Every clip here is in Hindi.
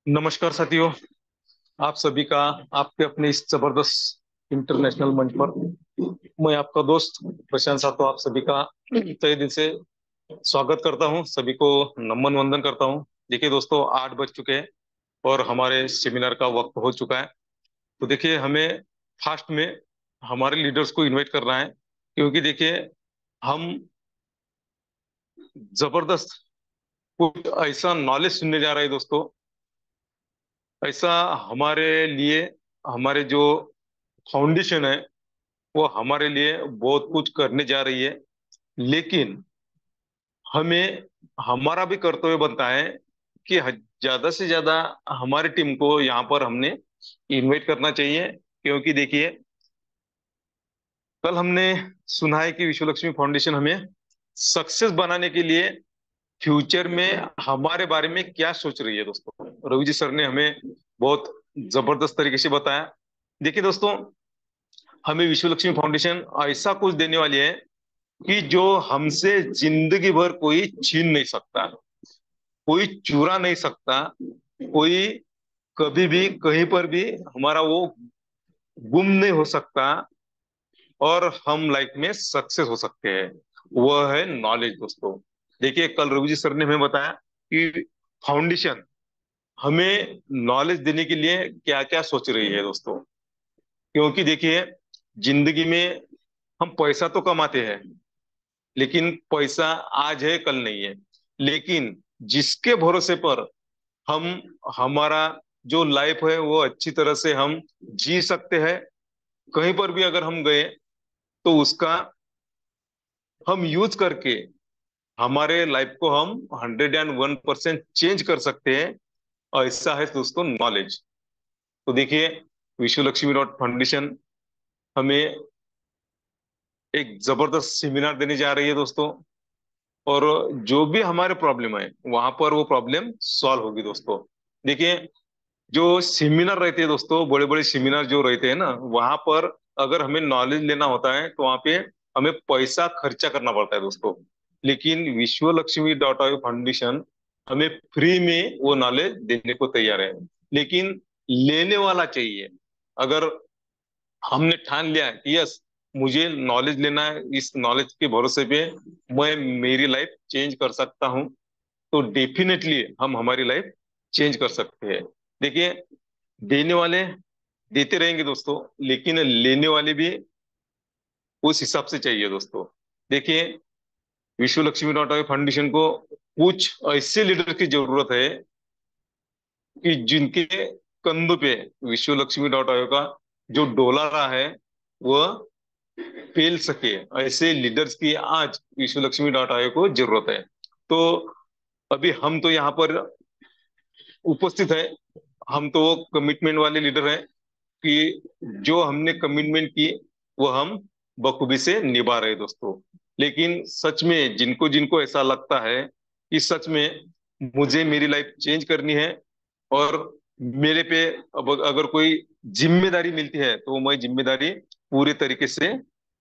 नमस्कार साथियों। आप सभी का आपके अपने इस जबरदस्त इंटरनेशनल मंच पर मैं आपका दोस्त प्रशांत सातो आप सभी का तहे दिल से स्वागत करता हूं। सभी को नमन वंदन करता हूं। देखिए दोस्तों, 8 बज चुके हैं और हमारे सेमिनार का वक्त हो चुका है। तो देखिए, हमें फास्ट में हमारे लीडर्स को इनवाइट करना है, क्योंकि देखिए हम जबरदस्त कुछ ऐसा नॉलेज सुनने जा रहे हैं दोस्तों। ऐसा हमारे लिए, हमारे जो फाउंडेशन है वो हमारे लिए बहुत कुछ करने जा रही है। लेकिन हमें हमारा भी कर्तव्य बनता है कि ज्यादा से ज्यादा हमारी टीम को यहाँ पर हमने इनवाइट करना चाहिए। क्योंकि देखिए, कल हमने सुना है कि विश्व लक्ष्मी फाउंडेशन हमें सक्सेस बनाने के लिए फ्यूचर में हमारे बारे में क्या सोच रही है। दोस्तों, रवि जी सर ने हमें बहुत जबरदस्त तरीके से बताया। देखिए दोस्तों, हमें विश्व लक्ष्मी फाउंडेशन ऐसा कुछ देने वाली है कि जो हमसे जिंदगी भर कोई छीन नहीं सकता, कोई चुरा नहीं सकता, कोई कभी भी कहीं पर भी हमारा वो गुम नहीं हो सकता, और हम लाइफ में सक्सेस हो सकते हैं। वह है नॉलेज दोस्तों। देखिए, कल रवि जी सर ने हमें बताया कि फाउंडेशन हमें नॉलेज देने के लिए क्या क्या सोच रही है दोस्तों। क्योंकि देखिए, जिंदगी में हम पैसा तो कमाते हैं, लेकिन पैसा आज है कल नहीं है। लेकिन जिसके भरोसे पर हम हमारा जो लाइफ है वो अच्छी तरह से हम जी सकते हैं, कहीं पर भी अगर हम गए तो उसका हम यूज करके हमारे लाइफ को हम 101% चेंज कर सकते हैं। ऐसा है दोस्तों नॉलेज। तो देखिए, विश्व लक्ष्मी डॉट फाउंडेशन हमें एक जबरदस्त सेमिनार देने जा रही है दोस्तों। और जो भी हमारे प्रॉब्लम है वहां पर वो प्रॉब्लम सॉल्व होगी दोस्तों। देखिए, जो सेमिनार रहते हैं दोस्तों, बड़े बड़े सेमिनार जो रहते हैं ना, वहां पर अगर हमें नॉलेज लेना होता है तो वहां पे हमें पैसा खर्चा करना पड़ता है दोस्तों। लेकिन विश्व लक्ष्मी डॉट आई फाउंडेशन हमें फ्री में वो नॉलेज देने को तैयार है। लेकिन लेने वाला चाहिए। अगर हमने ठान लिया कि यस, मुझे नॉलेज लेना है, इस नॉलेज के भरोसे पे मैं मेरी लाइफ चेंज कर सकता हूँ, तो डेफिनेटली हम हमारी लाइफ चेंज कर सकते हैं। देखिए, देने वाले देते रहेंगे दोस्तों, लेकिन लेने वाले भी उस हिसाब से चाहिए दोस्तों। देखिए, विश्व लक्ष्मी डॉट फाउंडेशन को कुछ ऐसे लीडर की जरूरत है कि जिनके कंधों पे विश्व लक्ष्मी डॉट का जो डोलारा है वह फैल सके। ऐसे लीडर्स की आज विश्व लक्ष्मी डॉट को जरूरत है। तो अभी हम तो यहाँ पर उपस्थित है, हम तो कमिटमेंट वाले लीडर हैं कि जो हमने कमिटमेंट की वो हम बखूबी से निभा रहे दोस्तों। लेकिन सच में जिनको जिनको ऐसा लगता है कि सच में मुझे मेरी लाइफ चेंज करनी है और मेरे पे अब अगर कोई जिम्मेदारी मिलती है तो मैं जिम्मेदारी पूरे तरीके से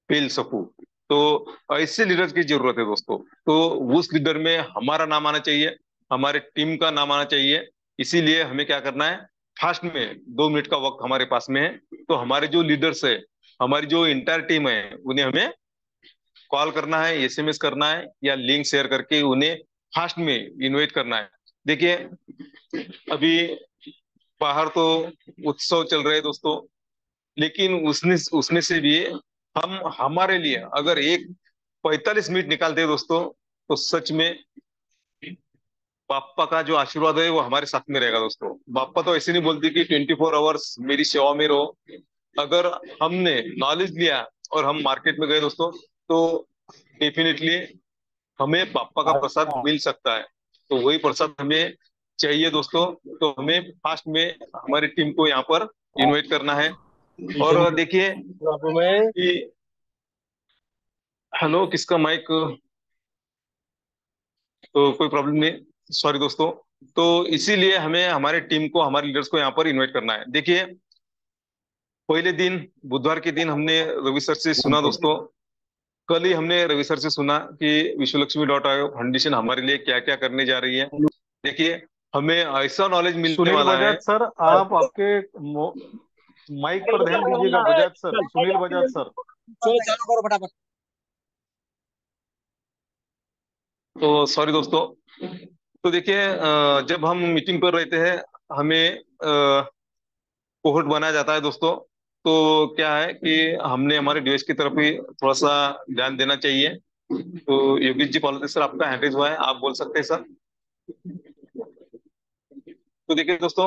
पेल सकूं, तो ऐसे लीडर की जरूरत है दोस्तों। तो उस लीडर में हमारा नाम आना चाहिए, हमारे टीम का नाम आना चाहिए। इसीलिए हमें क्या करना है, फास्ट में 2 मिनट का वक्त हमारे पास में है। तो हमारे जो लीडर्स है, हमारी जो इंटायर टीम है, उन्हें हमें कॉल करना है, एसएमएस करना है, या लिंक शेयर करके उन्हें फास्ट में इनवाइट करना है। देखिए, अभी बाहर तो उत्सव चल रहे हैं दोस्तों, लेकिन उसने उसमें से भी हम हमारे लिए अगर एक 45 मिनट निकालते हैं दोस्तों, तो सच में बाप्पा का जो आशीर्वाद है वो हमारे साथ में रहेगा दोस्तों। बाप्पा तो ऐसे नहीं बोलती कि 24 आवर्स मेरी सेवा में रहो। अगर हमने नॉलेज लिया और हम मार्केट में गए दोस्तों, तो डेफिनेटली हमें बाप्पा का प्रसाद मिल सकता है। तो वही प्रसाद हमें चाहिए दोस्तों। तो हमें फास्ट में हमारी टीम को यहाँ पर इनवाइट करना है। और देखिए कि हेलो, किसका माइक, तो कोई प्रॉब्लम नहीं, सॉरी दोस्तों। तो इसीलिए हमें हमारे टीम को, हमारे लीडर्स को यहाँ पर इनवाइट करना है। देखिए, पहले दिन बुधवार के दिन हमने रवि सर से सुना दोस्तों। कल ही हमने रवि सर से सुना कि विश्व लक्ष्मी डॉट फाउंडेशन हमारे लिए क्या क्या करने जा रही है। देखिए, हमें ऐसा नॉलेज मिलने सुनील वाला है। बजाज सर, आप आपके माइक पर ध्यान दीजिएगा। Bajaj sir, Sunil Bajaj sir. चलो चालू करो फटाफट। तो सॉरी दोस्तों। तो देखिए, जब हम मीटिंग पर रहते हैं, हमें कोहोर्ट बनाया जाता है दोस्तों। तो क्या है कि हमने हमारे डीएस की तरफ ही थोड़ा सा ध्यान देना चाहिए। तो योगेश जी पॉलिटिक्स सर, आपका हैंड रेज हुआ है, आप बोल सकते हैं सर। तो देखिए दोस्तों,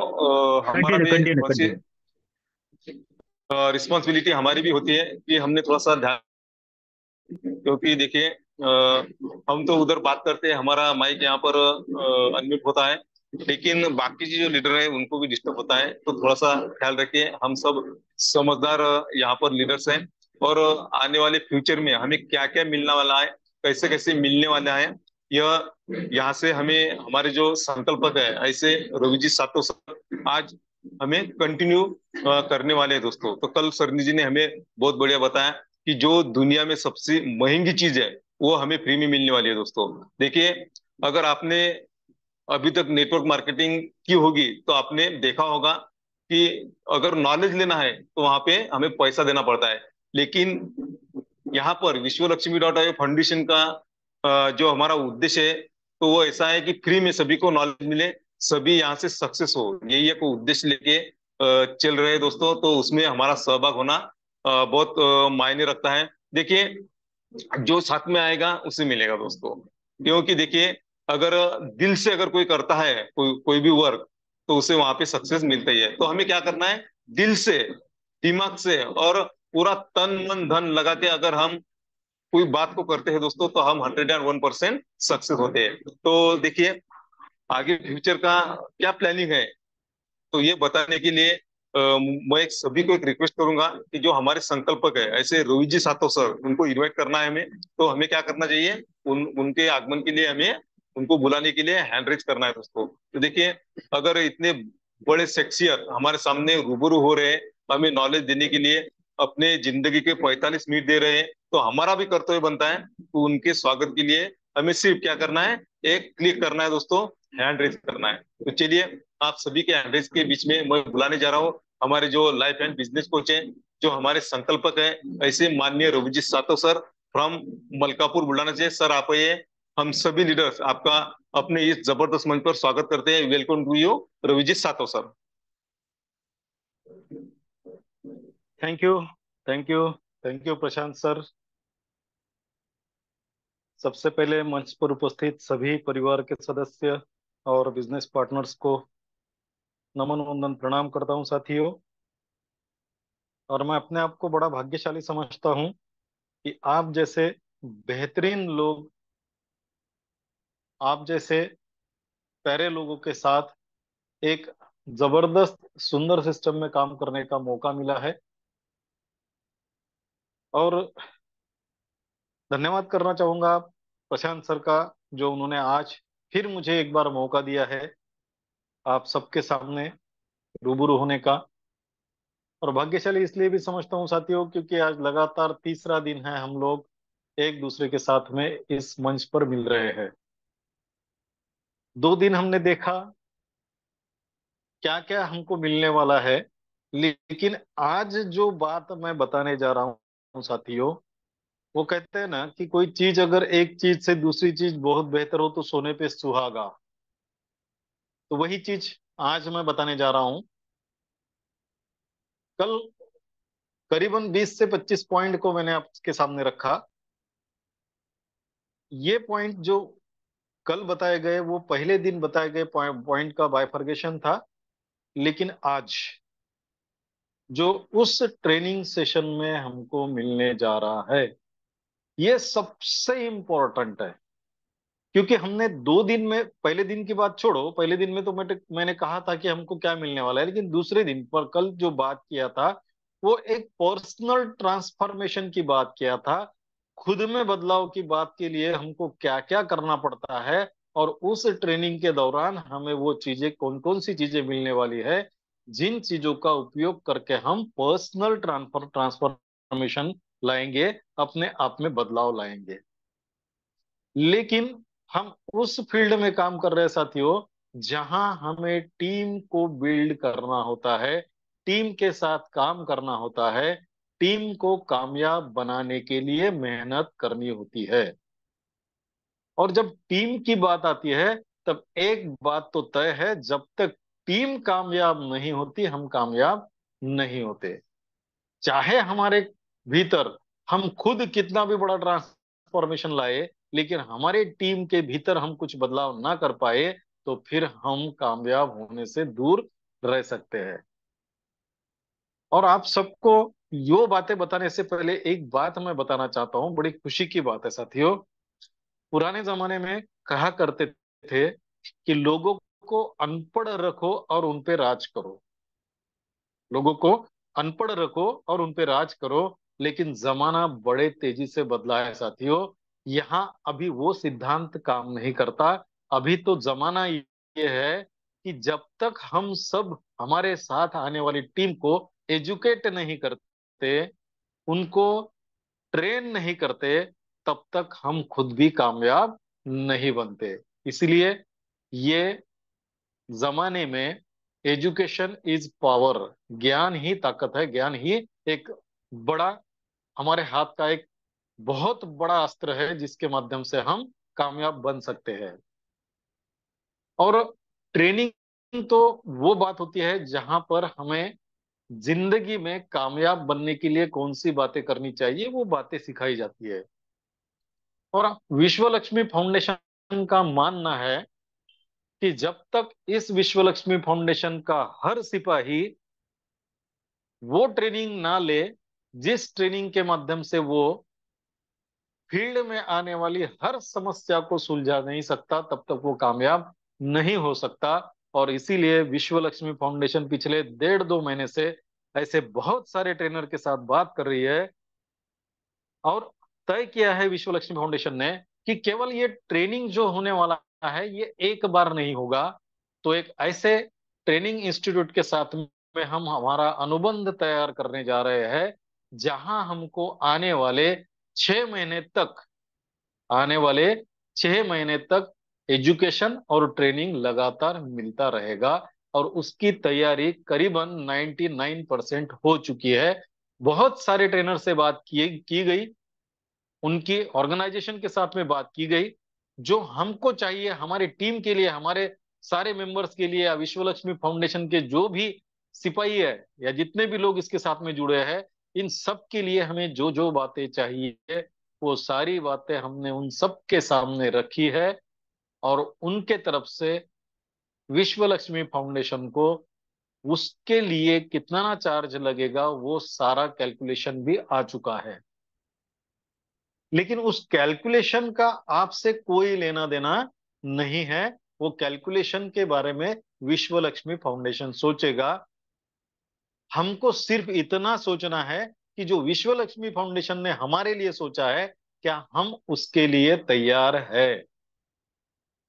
हमारा कंटिन्यू भी कंटिन्यू थोड़ी सी कंटिन्यू। रिस्पॉन्सिबिलिटी हमारी भी होती है कि हमने थोड़ा सा ध्यान, क्योंकि देखिए, हम तो उधर बात करते हैं, हमारा माइक यहाँ पर अनम्यूट होता है, लेकिन बाकी जो लीडर है उनको भी डिस्टर्ब होता है। तो थोड़ा सा ख्याल रखिए, हम सब समझदार यहाँ पर लीडर्स हैं। और आने वाले फ्यूचर में हमें क्या क्या मिलने वाला है, कैसे कैसे मिलने वाला है, यह यहाँ से हमें हमारे जो संकल्पक है, ऐसे रवि जी सातो सर आज हमें कंटिन्यू करने वाले हैं दोस्तों। तो कल सरनी जी ने हमें बहुत बढ़िया बताया कि जो दुनिया में सबसे महंगी चीज है वो हमें फ्री में मिलने वाली है दोस्तों। देखिए, अगर आपने अभी तक नेटवर्क मार्केटिंग की होगी तो आपने देखा होगा कि अगर नॉलेज लेना है तो वहां पे हमें पैसा देना पड़ता है। लेकिन यहाँ पर विश्व लक्ष्मी डॉट आई फाउंडेशन का जो हमारा उद्देश्य है, तो वो ऐसा है कि फ्री में सभी को नॉलेज मिले, सभी यहाँ से सक्सेस हो, यही एक उद्देश्य लेके चल रहे हैं दोस्तों। तो उसमें हमारा सहभाग होना बहुत मायने रखता है। देखिए, जो साथ में आएगा उसे मिलेगा दोस्तों। क्योंकि देखिए, अगर दिल से अगर कोई करता है कोई भी वर्क, तो उसे वहां पे सक्सेस मिलता ही है। तो हमें क्या करना है, दिल से, दिमाग से और पूरा तन मन धन लगा के अगर हम कोई बात को करते हैं दोस्तों, तो हम 101% सक्सेस होते हैं। तो देखिए, आगे फ्यूचर का क्या प्लानिंग है, तो ये बताने के लिए मैं एक सभी को एक रिक्वेस्ट करूंगा कि जो हमारे संकल्पक है, ऐसे रोहित जी सातो सर, उनको इनवाइट करना है हमें। तो हमें क्या करना चाहिए, उनके आगमन के लिए हमें उनको बुलाने के लिए हैंड रेज करना है दोस्तों। तो देखिए, अगर इतने बड़े शख्सियत हमारे सामने रूबरू हो रहे हैं, हमें नॉलेज देने के लिए अपने जिंदगी के 45 मिनट दे रहे हैं, तो हमारा भी कर्तव्य बनता है। तो उनके स्वागत के लिए हमें सिर्फ क्या करना है, एक क्लिक करना है दोस्तों, हैंड रेज करना है। तो चलिए, आप सभी के एड्रेस के बीच में मैं बुलाने जा रहा हूँ हमारे जो लाइफ एंड बिजनेस कोच हैं, जो हमारे संकल्पक है, ऐसे माननीय रविजीत सातो सर फ्रॉम मलकापुर बुलाना से। सर आप ये, हम सभी लीडर्स आपका अपने इस जबरदस्त मंच पर स्वागत करते हैं। वेलकम टू यू रविजीत सातो sir. Thank you, thank you, thank you Prashant sir. सबसे पहले मंच पर उपस्थित सभी परिवार के सदस्य और बिजनेस पार्टनर्स को नमन वंदन प्रणाम करता हूं साथियों। और मैं अपने आप को बड़ा भाग्यशाली समझता हूं कि आप जैसे बेहतरीन लोग, आप जैसे प्यारे लोगों के साथ एक जबरदस्त सुंदर सिस्टम में काम करने का मौका मिला है। और धन्यवाद करना चाहूंगा प्रशांत सर का, जो उन्होंने आज फिर मुझे एक बार मौका दिया है आप सबके सामने रूबरू होने का। और भाग्यशाली इसलिए भी समझता हूँ साथियों, क्योंकि आज लगातार तीसरा दिन है हम लोग एक दूसरे के साथ में इस मंच पर मिल रहे हैं। 2 दिन हमने देखा क्या क्या हमको मिलने वाला है, लेकिन आज जो बात मैं बताने जा रहा हूँ साथियों, वो कहते हैं ना कि कोई चीज अगर एक चीज से दूसरी चीज बहुत बेहतर हो तो सोने पे सुहागा। तो वही चीज आज मैं बताने जा रहा हूँ। कल करीबन 20 से 25 पॉइंट को मैंने आपके सामने रखा। ये पॉइंट जो कल बताए गए वो पहले दिन बताए गए पॉइंट का बाइफर्गेशन था। लेकिन आज जो उस ट्रेनिंग सेशन में हमको मिलने जा रहा है, ये सबसे इम्पोर्टेंट है। क्योंकि हमने 2 दिन में, पहले दिन की बात छोड़ो, पहले दिन में तो मैंने कहा था कि हमको क्या मिलने वाला है, लेकिन दूसरे दिन पर कल जो बात किया था वो एक पर्सनल ट्रांसफॉर्मेशन की बात किया था। खुद में बदलाव की बात के लिए हमको क्या क्या करना पड़ता है, और उस ट्रेनिंग के दौरान हमें वो चीजें कौन कौन सी चीजें मिलने वाली है, जिन चीजों का उपयोग करके हम पर्सनल ट्रांसफॉर्मेशन लाएंगे, अपने आप में बदलाव लाएंगे। लेकिन हम उस फील्ड में काम कर रहे हैं साथियों, जहां हमें टीम को बिल्ड करना होता है, टीम के साथ काम करना होता है, टीम को कामयाब बनाने के लिए मेहनत करनी होती है। और जब टीम की बात आती है, तब एक बात तो तय है, जब तक टीम कामयाब नहीं होती हम कामयाब नहीं होते। चाहे हमारे भीतर हम खुद कितना भी बड़ा ट्रांसफॉर्मेशन लाए, लेकिन हमारे टीम के भीतर हम कुछ बदलाव ना कर पाए, तो फिर हम कामयाब होने से दूर रह सकते हैं। और आप सबको यो बातें बताने से पहले एक बात मैं बताना चाहता हूं, बड़ी खुशी की बात है साथियों। पुराने जमाने में कहा करते थे कि लोगों को अनपढ़ रखो और उन पे राज करो। लोगों को अनपढ़ रखो और उन पे राज करो। लेकिन जमाना बड़े तेजी से बदला है साथियों। यहाँ अभी वो सिद्धांत काम नहीं करता। अभी तो जमाना ये है कि जब तक हम सब हमारे साथ आने वाली टीम को एजुकेट नहीं करते, उनको ट्रेन नहीं करते, तब तक हम खुद भी कामयाब नहीं बनते। इसलिए ये जमाने में एजुकेशन इज पावर, ज्ञान ही ताकत है, ज्ञान ही एक बड़ा हमारे हाथ का एक बहुत बड़ा अस्त्र है, जिसके माध्यम से हम कामयाब बन सकते हैं। और ट्रेनिंग तो वो बात होती है जहां पर हमें जिंदगी में कामयाब बनने के लिए कौन सी बातें करनी चाहिए, वो बातें सिखाई जाती है। और विश्व लक्ष्मी फाउंडेशन का मानना है कि जब तक इस विश्व लक्ष्मी फाउंडेशन का हर सिपाही वो ट्रेनिंग ना ले, जिस ट्रेनिंग के माध्यम से वो फील्ड में आने वाली हर समस्या को सुलझा नहीं सकता, तब तक वो कामयाब नहीं हो सकता। और इसीलिए विश्व लक्ष्मी फाउंडेशन पिछले 1.5-2 महीने से ऐसे बहुत सारे ट्रेनर के साथ बात कर रही है, और तय किया है विश्व लक्ष्मी फाउंडेशन ने कि केवल ये ट्रेनिंग जो होने वाला है ये एक बार नहीं होगा। तो एक ऐसे ट्रेनिंग इंस्टीट्यूट के साथ में हम हमारा अनुबंध तैयार करने जा रहे हैं, जहां हमको छह महीने तक आने वाले 6 महीने तक एजुकेशन और ट्रेनिंग लगातार मिलता रहेगा। और उसकी तैयारी करीबन 99% हो चुकी है। बहुत सारे ट्रेनर से बात की गई, उनकी ऑर्गेनाइजेशन के साथ में बात की गई। जो हमको चाहिए हमारी टीम के लिए, हमारे सारे मेंबर्स के लिए, या विश्व लक्ष्मी फाउंडेशन के जो भी सिपाही है या जितने भी लोग इसके साथ में जुड़े हैं, इन सब के लिए हमें जो जो बातें चाहिए, वो सारी बातें हमने उन सब के सामने रखी है। और उनके तरफ से विश्व लक्ष्मी फाउंडेशन को उसके लिए कितना चार्ज लगेगा वो सारा कैलकुलेशन भी आ चुका है। लेकिन उस कैलकुलेशन का आपसे कोई लेना देना नहीं है। वो कैलकुलेशन के बारे में विश्व लक्ष्मी फाउंडेशन सोचेगा। हमको सिर्फ इतना सोचना है कि जो विश्व लक्ष्मी फाउंडेशन ने हमारे लिए सोचा है, क्या हम उसके लिए तैयार है।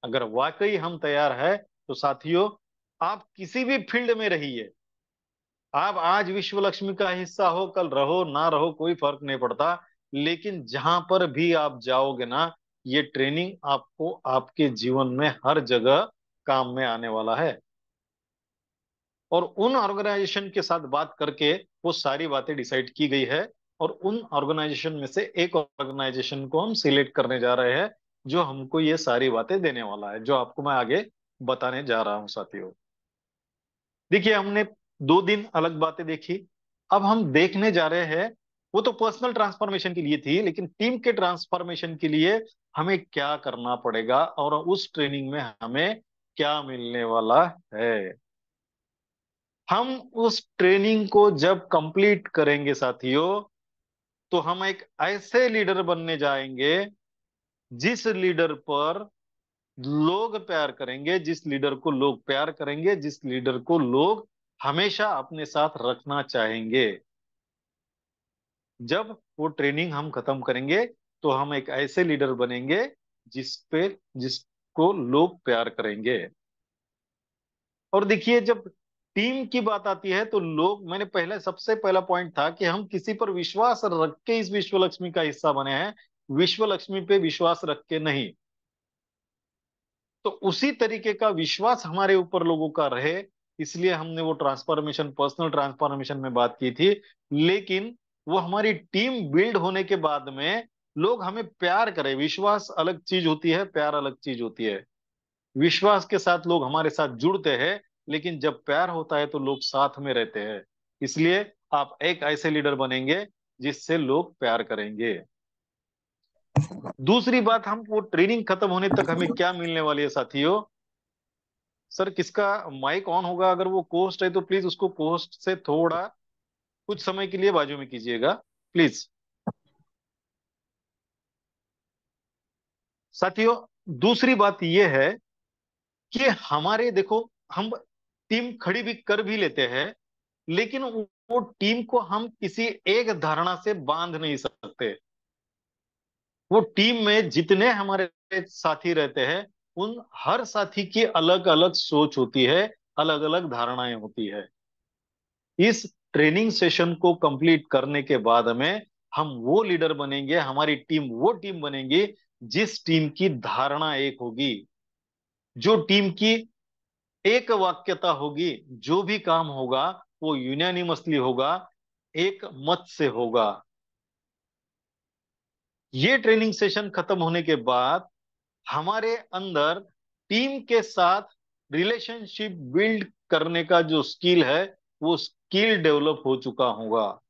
अगर वाकई हम तैयार है, तो साथियों, आप किसी भी फील्ड में रहिए, आप आज विश्व लक्ष्मी का हिस्सा हो, कल रहो ना रहो कोई फर्क नहीं पड़ता। लेकिन जहां पर भी आप जाओगे ना, ये ट्रेनिंग आपको आपके जीवन में हर जगह काम में आने वाला है। और उन ऑर्गेनाइजेशन के साथ बात करके वो सारी बातें डिसाइड की गई है। और उन ऑर्गेनाइजेशन में से एक ऑर्गेनाइजेशन को हम सिलेक्ट करने जा रहे हैं, जो हमको ये सारी बातें देने वाला है, जो आपको मैं आगे बताने जा रहा हूं साथियों। देखिए, हमने 2 दिन अलग बातें देखी। अब हम देखने जा रहे हैं, वो तो पर्सनल ट्रांसफॉर्मेशन के लिए थी, लेकिन टीम के ट्रांसफॉर्मेशन के लिए हमें क्या करना पड़ेगा और उस ट्रेनिंग में हमें क्या मिलने वाला है। हम उस ट्रेनिंग को जब कंप्लीट करेंगे साथियों, तो हम एक ऐसे लीडर बनने जाएंगे जिस लीडर पर लोग प्यार करेंगे, जिस लीडर को लोग प्यार करेंगे, जिस लीडर को लोग हमेशा अपने साथ रखना चाहेंगे। जब वो ट्रेनिंग हम खत्म करेंगे, तो हम एक ऐसे लीडर बनेंगे जिसको लोग प्यार करेंगे। और देखिए, जब टीम की बात आती है, तो लोग, मैंने पहले सबसे पहला पॉइंट था कि हम किसी पर विश्वास रख के इस विश्व लक्ष्मी का हिस्सा बने हैं, विश्व लक्ष्मी पे विश्वास रख के नहीं। तो उसी तरीके का विश्वास हमारे ऊपर लोगों का रहे, इसलिए हमने वो ट्रांसफॉर्मेशन, पर्सनल ट्रांसफॉर्मेशन में बात की थी। लेकिन वो हमारी टीम बिल्ड होने के बाद में लोग हमें प्यार करें। विश्वास अलग चीज होती है, प्यार अलग चीज होती है। विश्वास के साथ लोग हमारे साथ जुड़ते हैं, लेकिन जब प्यार होता है तो लोग साथ में रहते हैं। इसलिए आप एक ऐसे लीडर बनेंगे जिससे लोग प्यार करेंगे। दूसरी बात, हम वो ट्रेनिंग खत्म होने तक हमें क्या मिलने वाली है साथियों। सर, किसका माइक ऑन होगा? अगर वो कोस्ट है तो प्लीज उसको कोस्ट से थोड़ा कुछ समय के लिए बाजू में कीजिएगा, प्लीज। साथियों, दूसरी बात यह है कि हमारे देखो, हम टीम खड़ी भी कर भी लेते हैं, लेकिन वो टीम को हम किसी एक धारणा से बांध नहीं सकते। वो टीम में जितने हमारे साथी रहते हैं, उन हर साथी की अलग अलग सोच होती है, अलग अलग धारणाएं होती है। इस ट्रेनिंग सेशन को कंप्लीट करने के बाद में हम वो लीडर बनेंगे, हमारी टीम वो टीम बनेगी जिस टीम की धारणा एक होगी, जो टीम की एक वाक्यता होगी। जो भी काम होगा वो यूनानिमसली होगा, एक मत से होगा। ये ट्रेनिंग सेशन खत्म होने के बाद हमारे अंदर टीम के साथ रिलेशनशिप बिल्ड करने का जो स्किल है, वो स्किल डेवलप हो चुका होगा।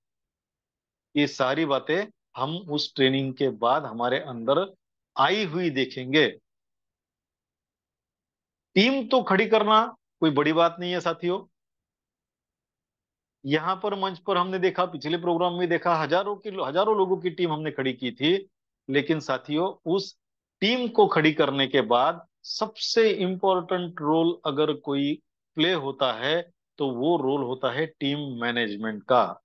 ये सारी बातें हम उस ट्रेनिंग के बाद हमारे अंदर आई हुई देखेंगे। टीम तो खड़ी करना कोई बड़ी बात नहीं है साथियों। यहां पर मंच पर हमने देखा, पिछले प्रोग्राम में देखा, हजारों लोगों की टीम हमने खड़ी की थी। लेकिन साथियों, उस टीम को खड़ी करने के बाद सबसे इंपॉर्टेंट रोल अगर कोई प्ले होता है, तो वो रोल होता है टीम मैनेजमेंट का।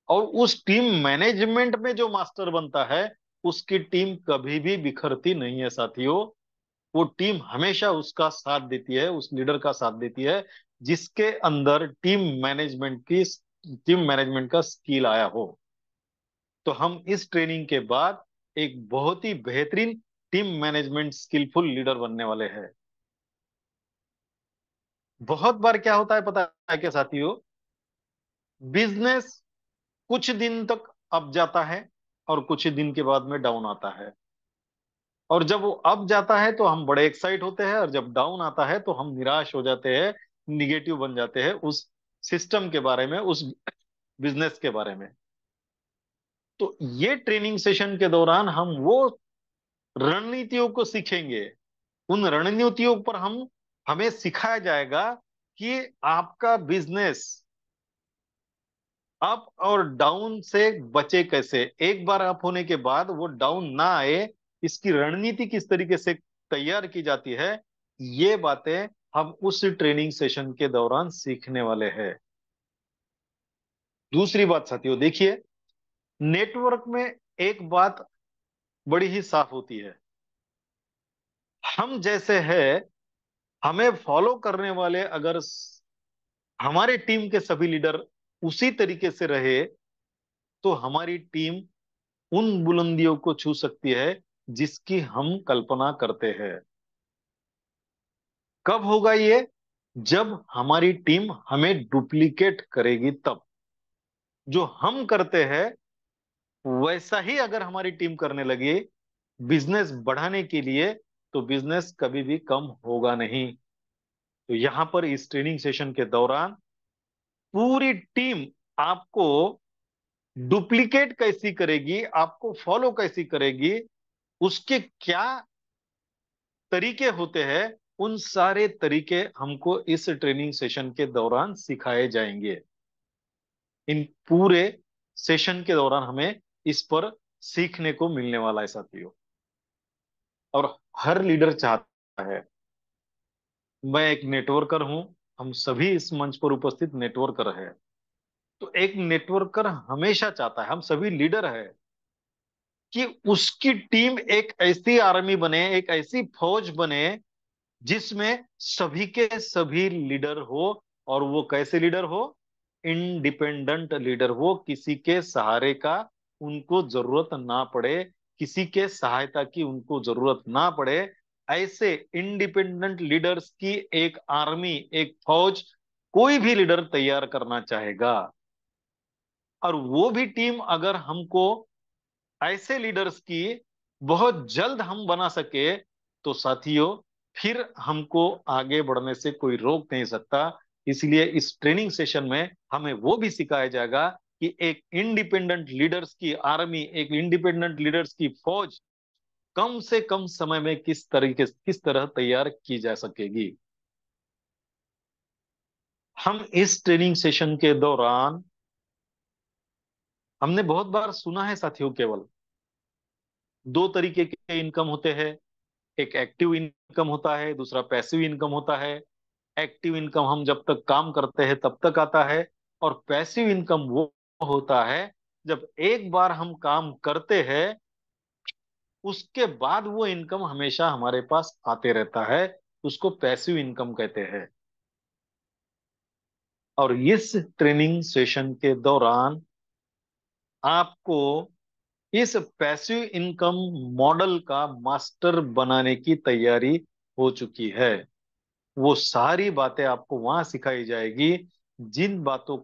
और उस टीम मैनेजमेंट में जो मास्टर बनता है, उसकी टीम कभी भी बिखरती नहीं है साथियों। वो टीम हमेशा उसका साथ देती है, उस लीडर का साथ देती है जिसके अंदर टीम मैनेजमेंट का स्किल आया हो। तो हम इस ट्रेनिंग के बाद एक बहुत ही बेहतरीन टीम मैनेजमेंट स्किलफुल लीडर बनने वाले हैं। बहुत बार क्या होता है पता है क्या साथियों? बिजनेस कुछ दिन तक अप जाता है और कुछ दिन के बाद में डाउन आता है। और जब वो अप जाता है तो हम बड़े एक्साइट होते हैं, और जब डाउन आता है तो हम निराश हो जाते हैं, निगेटिव बन जाते हैं उस सिस्टम के बारे में, उस बिजनेस के बारे में। तो ये ट्रेनिंग सेशन के दौरान हम वो रणनीतियों को सीखेंगे। उन रणनीतियों पर हमें सिखाया जाएगा कि आपका बिजनेस अप और डाउन से बचे कैसे। एक बार अप होने के बाद वो डाउन ना आए, इसकी रणनीति किस तरीके से तैयार की जाती है, ये बातें हम उस ट्रेनिंग सेशन के दौरान सीखने वाले हैं। दूसरी बात साथियों, देखिए, नेटवर्क में एक बात बड़ी ही साफ होती है। हम जैसे हैं, हमें फॉलो करने वाले अगर हमारे टीम के सभी लीडर उसी तरीके से रहे, तो हमारी टीम उन बुलंदियों को छू सकती है जिसकी हम कल्पना करते हैं। कब होगा ये? जब हमारी टीम हमें डुप्लीकेट करेगी तब। जो हम करते हैं वैसा ही अगर हमारी टीम करने लगे बिजनेस बढ़ाने के लिए, तो बिजनेस कभी भी कम होगा नहीं। तो यहां पर इस ट्रेनिंग सेशन के दौरान पूरी टीम आपको डुप्लीकेट कैसी करेगी, आपको फॉलो कैसी करेगी, उसके क्या तरीके होते हैं, उन सारे तरीके हमको इस ट्रेनिंग सेशन के दौरान सिखाए जाएंगे। इन पूरे सेशन के दौरान हमें इस पर सीखने को मिलने वाला है साथियों। और हर लीडर चाहता है, मैं एक नेटवर्कर हूं, हम सभी इस मंच पर उपस्थित नेटवर्कर है। तो एक नेटवर्कर हमेशा चाहता है, हम सभी लीडर है, कि उसकी टीम एक ऐसी आर्मी बने, एक ऐसी फौज बने जिसमें सभी के सभी लीडर हो। और वो कैसे लीडर हो? इंडिपेंडेंट लीडर हो, किसी के सहारे का उनको जरूरत ना पड़े, किसी के सहायता की उनको जरूरत ना पड़े। ऐसे इंडिपेंडेंट लीडर्स की एक आर्मी, एक फौज, कोई भी लीडर तैयार करना चाहेगा। और वो भी टीम अगर हमको ऐसे लीडर्स की बहुत जल्द हम बना सके, तो साथियों फिर हमको आगे बढ़ने से कोई रोक नहीं सकता। इसलिए इस ट्रेनिंग सेशन में हमें वो भी सिखाया जाएगा कि एक इंडिपेंडेंट लीडर्स की आर्मी, एक इंडिपेंडेंट लीडर्स की फौज कम से कम समय में किस तरह तैयार की जा सकेगी। हम इस ट्रेनिंग सेशन के दौरान, हमने बहुत बार सुना है साथियों, केवल दो तरीके के इनकम होते हैं। एक एक्टिव इनकम होता है, दूसरा पैसिव इनकम होता है। एक्टिव इनकम हम जब तक काम करते हैं तब तक आता है, और पैसिव इनकम वो होता है जब एक बार हम काम करते हैं उसके बाद वो इनकम हमेशा हमारे पास आते रहता है। उसको पैसिव इनकम कहते हैं। और इस ट्रेनिंग सेशन के दौरान आपको इस पैसिव इनकम मॉडल का मास्टर बनाने की तैयारी हो चुकी है। वो सारी बातें आपको वहां सिखाई जाएगी, जिन बातों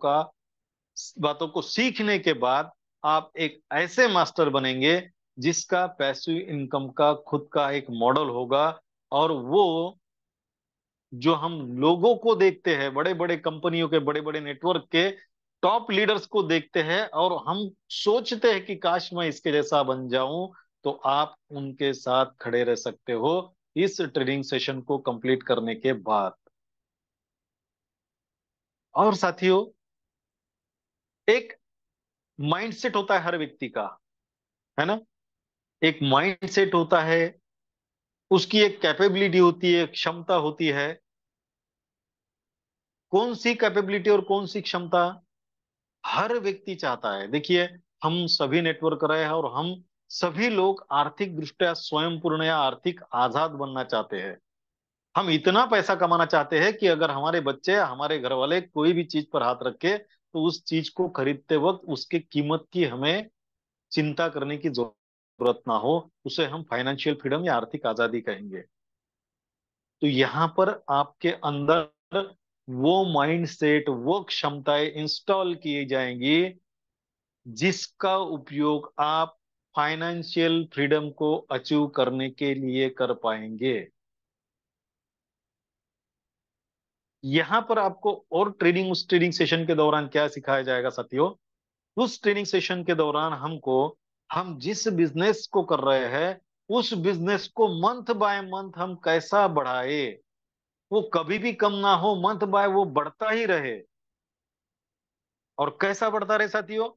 को सीखने के बाद आप एक ऐसे मास्टर बनेंगे जिसका पैसिव इनकम का खुद का एक मॉडल होगा। और वो जो हम लोगों को देखते हैं, बड़े बड़े कंपनियों के, बड़े बड़े नेटवर्क के टॉप लीडर्स को देखते हैं और हम सोचते हैं कि काश मैं इसके जैसा बन जाऊं, तो आप उनके साथ खड़े रह सकते हो इस ट्रेनिंग सेशन को कंप्लीट करने के बाद। और साथियों, एक माइंडसेट होता है हर व्यक्ति का, है ना। एक माइंडसेट होता है, उसकी एक कैपेबिलिटी होती है, एक क्षमता होती है। कौन सी कैपेबिलिटी और कौन सी क्षमता हर व्यक्ति चाहता है? देखिए, हम सभी नेटवर्क रहे हैं और हम सभी लोग आर्थिक दृष्टया स्वयं पूर्ण या आर्थिक आजाद बनना चाहते हैं। हम इतना पैसा कमाना चाहते हैं कि अगर हमारे बच्चे या हमारे घर वाले कोई भी चीज पर हाथ रखे तो उस चीज को खरीदते वक्त उसकी कीमत की हमें चिंता करने की जरूरत ना हो। उसे हम फाइनेंशियल फ्रीडम या आर्थिक आजादी कहेंगे। तो यहाँ पर आपके अंदर वो माइंड सेट, वो क्षमताएं इंस्टॉल की जाएंगी जिसका उपयोग आप फाइनेंशियल फ्रीडम को अचीव करने के लिए कर पाएंगे। यहां पर आपको और ट्रेनिंग, उस ट्रेनिंग सेशन के दौरान क्या सिखाया जाएगा साथियों? उस ट्रेनिंग सेशन के दौरान हमको, हम जिस बिजनेस को कर रहे हैं उस बिजनेस को मंथ बाय मंथ हम कैसा बढ़ाए, वो कभी भी कम ना हो, मंथ बाय वो बढ़ता ही रहे। और कैसा बढ़ता रहे साथियों?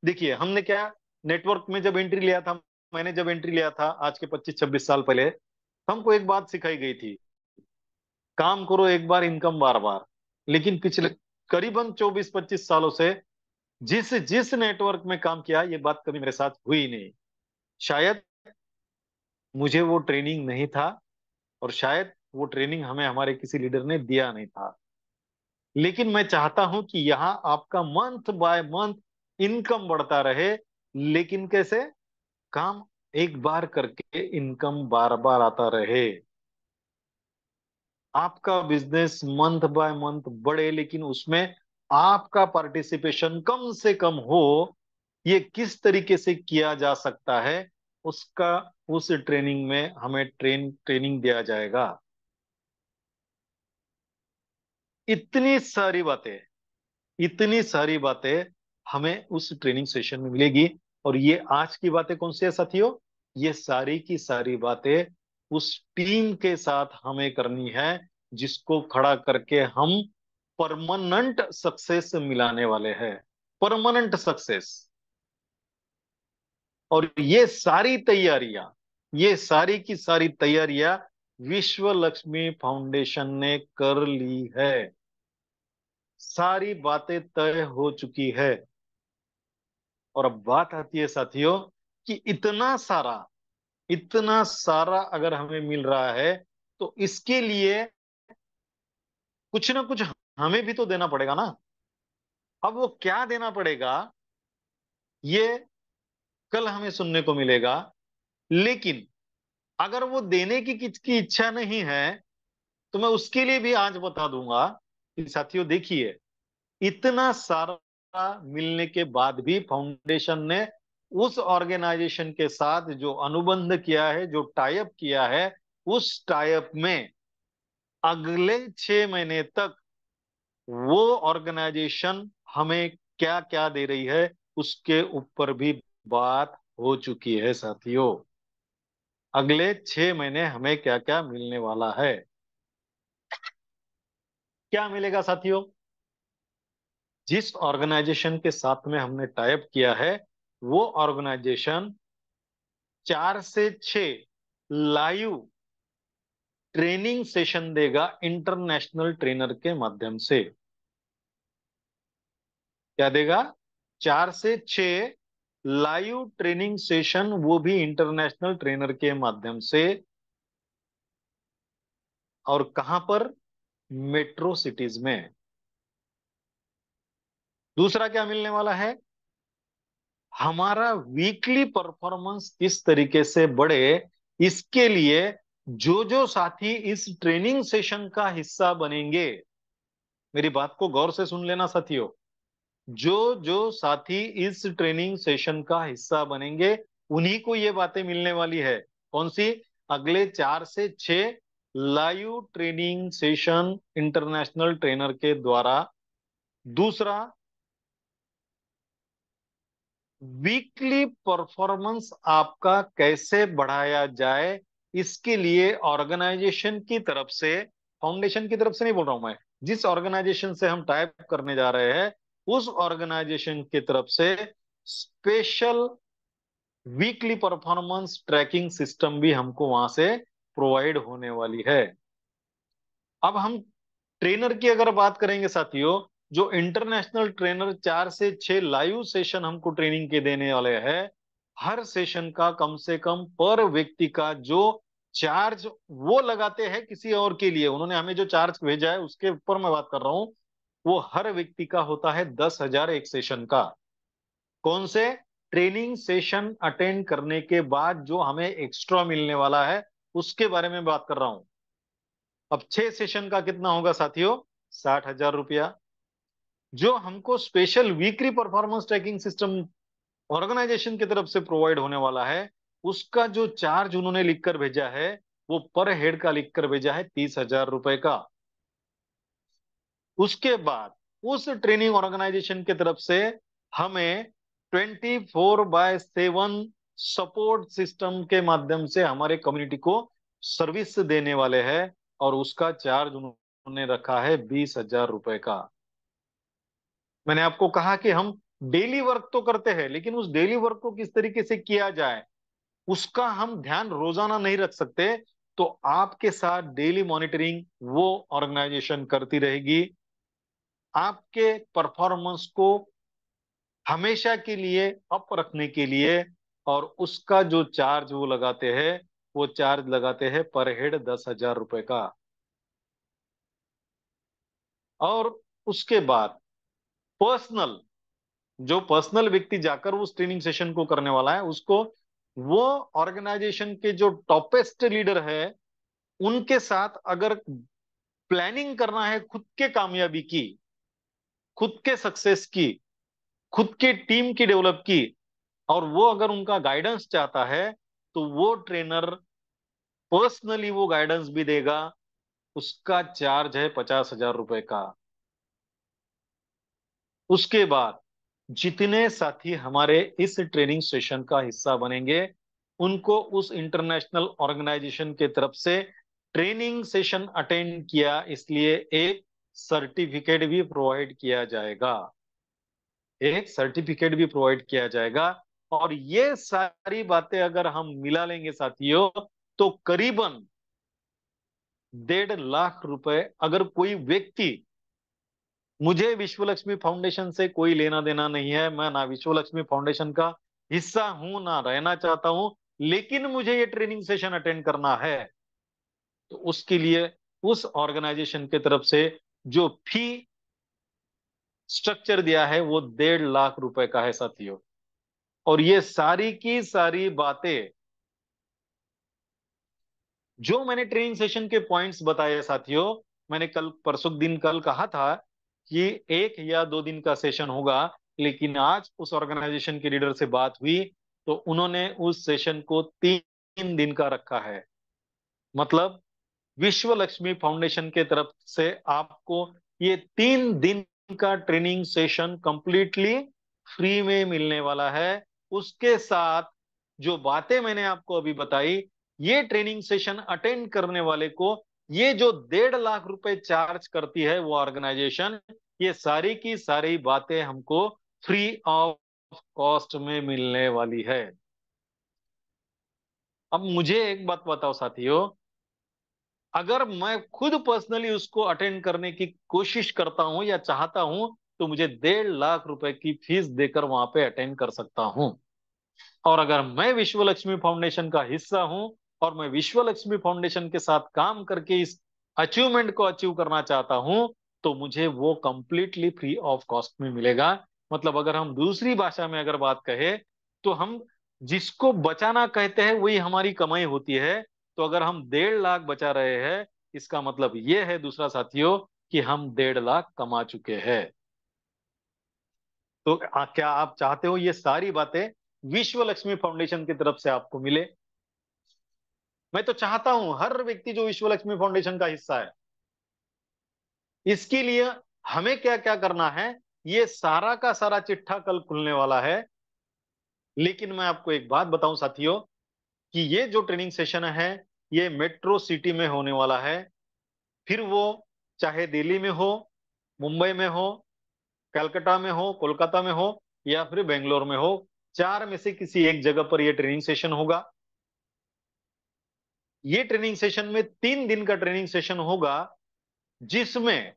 देखिए, हमने क्या, नेटवर्क में जब एंट्री लिया था, मैंने जब एंट्री लिया था आज के 25-26 साल पहले, हमको एक बात सिखाई गई थी, काम करो एक बार, इनकम बार बार। लेकिन पिछले करीबन 24-25 सालों से जिस जिस नेटवर्क में काम किया, ये बात कभी मेरे साथ हुई नहीं। शायद मुझे वो ट्रेनिंग नहीं था, और शायद वो ट्रेनिंग हमें हमारे किसी लीडर ने दिया नहीं था। लेकिन मैं चाहता हूं कि यहाँ आपका मंथ बाय मंथ इनकम बढ़ता रहे। लेकिन कैसे? काम एक बार करके इनकम बार बार आता रहे। आपका बिजनेस मंथ बाय मंथ बढ़े, लेकिन उसमें आपका पार्टिसिपेशन कम से कम हो। ये किस तरीके से किया जा सकता है, उसका, उस ट्रेनिंग में हमें ट्रेनिंग दिया जाएगा। इतनी सारी बातें, इतनी सारी बातें हमें उस ट्रेनिंग सेशन में मिलेगी। और ये आज की बातें कौन सी है साथियों? ये सारी की सारी बातें उस टीम के साथ हमें करनी है जिसको खड़ा करके हम परमानेंट सक्सेस मिलाने वाले हैं। Permanent success. और ये सारी तैयारियां, ये सारी की सारी तैयारियां विश्व लक्ष्मी फाउंडेशन ने कर ली है। सारी बातें तय हो चुकी है। और अब बात आती है साथियों कि इतना सारा अगर हमें मिल रहा है, तो इसके लिए कुछ ना कुछ हमें भी तो देना पड़ेगा ना। अब वो क्या देना पड़ेगा, ये कल हमें सुनने को मिलेगा। लेकिन अगर वो देने की किसकी इच्छा नहीं है, तो मैं उसके लिए भी आज बता दूंगा कि साथियों देखिए, इतना सारा मिलने के बाद भी फाउंडेशन ने उस ऑर्गेनाइजेशन के साथ जो अनुबंध किया है, जो टाइप किया है, उस टाइप में अगले 6 महीने तक वो ऑर्गेनाइजेशन हमें क्या क्या दे रही है, उसके ऊपर भी बात हो चुकी है साथियों। अगले 6 महीने हमें क्या क्या मिलने वाला है। क्या मिलेगा साथियों? जिस ऑर्गेनाइजेशन के साथ में हमने टाइप किया है, वो ऑर्गेनाइजेशन 4 से 6 लाइव ट्रेनिंग सेशन देगा इंटरनेशनल ट्रेनर के माध्यम से। क्या देगा? 4 से 6 लाइव ट्रेनिंग सेशन, वो भी इंटरनेशनल ट्रेनर के माध्यम से। और कहां पर? मेट्रो सिटीज में। दूसरा क्या मिलने वाला है? हमारा वीकली परफॉर्मेंस किस तरीके से बढ़े, इसके लिए जो जो साथी इस ट्रेनिंग सेशन का हिस्सा बनेंगे, मेरी बात को गौर से सुन लेना साथियों, जो जो साथी इस ट्रेनिंग सेशन का हिस्सा बनेंगे, उन्हीं को ये बातें मिलने वाली है। कौन सी? अगले 4 से 6 live training session international trainer के द्वारा। दूसरा, वीकली परफॉर्मेंस आपका कैसे बढ़ाया जाए, इसके लिए ऑर्गेनाइजेशन की तरफ से, फाउंडेशन की तरफ से नहीं बोल रहा हूं मैं, जिस ऑर्गेनाइजेशन से हम टाइप करने जा रहे हैं, उस ऑर्गेनाइजेशन की तरफ से special weekly performance tracking system भी हमको वहां से प्रोवाइड होने वाली है। अब हम ट्रेनर की अगर बात करेंगे साथियों, जो इंटरनेशनल ट्रेनर 4 से 6 लाइव सेशन हमको ट्रेनिंग के देने वाले हैं, हर सेशन का कम से कम पर व्यक्ति का जो चार्ज वो लगाते हैं किसी और के लिए, उन्होंने हमें जो चार्ज भेजा है उसके ऊपर मैं बात कर रहा हूं, वो हर व्यक्ति का होता है 10,000 एक सेशन का। कौन से? ट्रेनिंग सेशन अटेंड करने के बाद जो हमें एक्स्ट्रा मिलने वाला है, उसके बारे में बात कर रहा हूं। अब 6 सेशन का कितना होगा साथियों? 60,000 रुपया। जो हमको special weekly performance tracking system organisation की तरफ से प्रोवाइड होने वाला है, उसका जो चार्ज उन्होंने लिखकर भेजा है, वो पर हेड का लिखकर भेजा है 30,000 रुपए का। उसके बाद उस ट्रेनिंग ऑर्गेनाइजेशन की तरफ से हमें 24/7 सपोर्ट सिस्टम के माध्यम से हमारे कम्युनिटी को सर्विस देने वाले हैं, और उसका चार्ज उन्होंने रखा है 20,000 रुपए का। मैंने आपको कहा कि हम डेली वर्क तो करते हैं, लेकिन उस डेली वर्क को किस तरीके से किया जाए, उसका हम ध्यान रोजाना नहीं रख सकते। तो आपके साथ डेली मॉनिटरिंग वो ऑर्गेनाइजेशन करती रहेगी, आपके परफॉर्मेंस को हमेशा के लिए अप रखने के लिए। और उसका जो चार्ज वो लगाते हैं, वो चार्ज लगाते हैं पर हेड 10,000 रुपए का। और उसके बाद पर्सनल, जो पर्सनल व्यक्ति जाकर उस ट्रेनिंग सेशन को करने वाला है, उसको वो ऑर्गेनाइजेशन के जो टॉपेस्ट लीडर है, उनके साथ अगर प्लानिंग करना है खुद के कामयाबी की, खुद के सक्सेस की, खुद के टीम की डेवलप की, और वो अगर उनका गाइडेंस चाहता है, तो वो ट्रेनर पर्सनली वो गाइडेंस भी देगा। उसका चार्ज है 50,000 रुपए का। उसके बाद जितने साथी हमारे इस ट्रेनिंग सेशन का हिस्सा बनेंगे, उनको उस इंटरनेशनल ऑर्गेनाइजेशन के तरफ से ट्रेनिंग सेशन अटेंड किया इसलिए एक सर्टिफिकेट भी प्रोवाइड किया जाएगा। एक सर्टिफिकेट भी प्रोवाइड किया जाएगा। और ये सारी बातें अगर हम मिला लेंगे साथियों, तो करीबन 1.5 लाख रुपए, अगर कोई व्यक्ति, मुझे विश्व लक्ष्मी फाउंडेशन से कोई लेना देना नहीं है, मैं ना विश्व लक्ष्मी फाउंडेशन का हिस्सा हूं ना रहना चाहता हूं, लेकिन मुझे ये ट्रेनिंग सेशन अटेंड करना है, तो उसके लिए उस ऑर्गेनाइजेशन की तरफ से जो फी स्ट्रक्चर दिया है, वो 1.5 लाख रुपए का है साथियों। और ये सारी की सारी बातें जो मैंने ट्रेनिंग सेशन के पॉइंट्स बताए साथियों, मैंने कल परसों दिन कल कहा था कि 1 या 2 दिन का सेशन होगा, लेकिन आज उस ऑर्गेनाइजेशन के लीडर से बात हुई तो उन्होंने उस सेशन को 3 दिन का रखा है। मतलब विश्व लक्ष्मी फाउंडेशन के तरफ से आपको ये 3 दिन का ट्रेनिंग सेशन कंप्लीटली फ्री में मिलने वाला है। उसके साथ जो बातें मैंने आपको अभी बताई, ये ट्रेनिंग सेशन अटेंड करने वाले को ये जो 1.5 लाख रुपए चार्ज करती है वो ऑर्गेनाइजेशन, ये सारी की सारी बातें हमको फ्री ऑफ कॉस्ट में मिलने वाली है। अब मुझे एक बात बताओ साथियों, अगर मैं खुद पर्सनली उसको अटेंड करने की कोशिश करता हूं या चाहता हूं तो मुझे 1.5 लाख रुपए की फीस देकर वहां पे अटेंड कर सकता हूं। और अगर मैं विश्व लक्ष्मी फाउंडेशन का हिस्सा हूं और मैं विश्व लक्ष्मी फाउंडेशन के साथ काम करके इस अचीवमेंट को अचीव करना चाहता हूं तो मुझे वो कंप्लीटली फ्री ऑफ कॉस्ट में मिलेगा। मतलब अगर हम दूसरी भाषा में अगर बात कहें तो हम जिसको बचाना कहते हैं वही हमारी कमाई होती है। तो अगर हम 1.5 लाख बचा रहे हैं, इसका मतलब ये है दूसरा साथियों कि हम 1.5 लाख कमा चुके हैं। तो क्या आप चाहते हो ये सारी बातें विश्व लक्ष्मी फाउंडेशन की तरफ से आपको मिले? मैं तो चाहता हूं हर व्यक्ति जो विश्व लक्ष्मी फाउंडेशन का हिस्सा है, इसके लिए हमें क्या क्या करना है, ये सारा का सारा चिट्ठा कल खुलने वाला है। लेकिन मैं आपको एक बात बताऊं साथियों कि ये जो ट्रेनिंग सेशन है ये मेट्रो सिटी में होने वाला है। फिर वो चाहे दिल्ली में हो, मुंबई में हो, कलकत्ता में हो, कोलकाता में हो या फिर बेंगलोर में हो, चार में से किसी एक जगह पर यह ट्रेनिंग सेशन होगा। ये ट्रेनिंग सेशन में 3 दिन का ट्रेनिंग सेशन होगा, जिसमें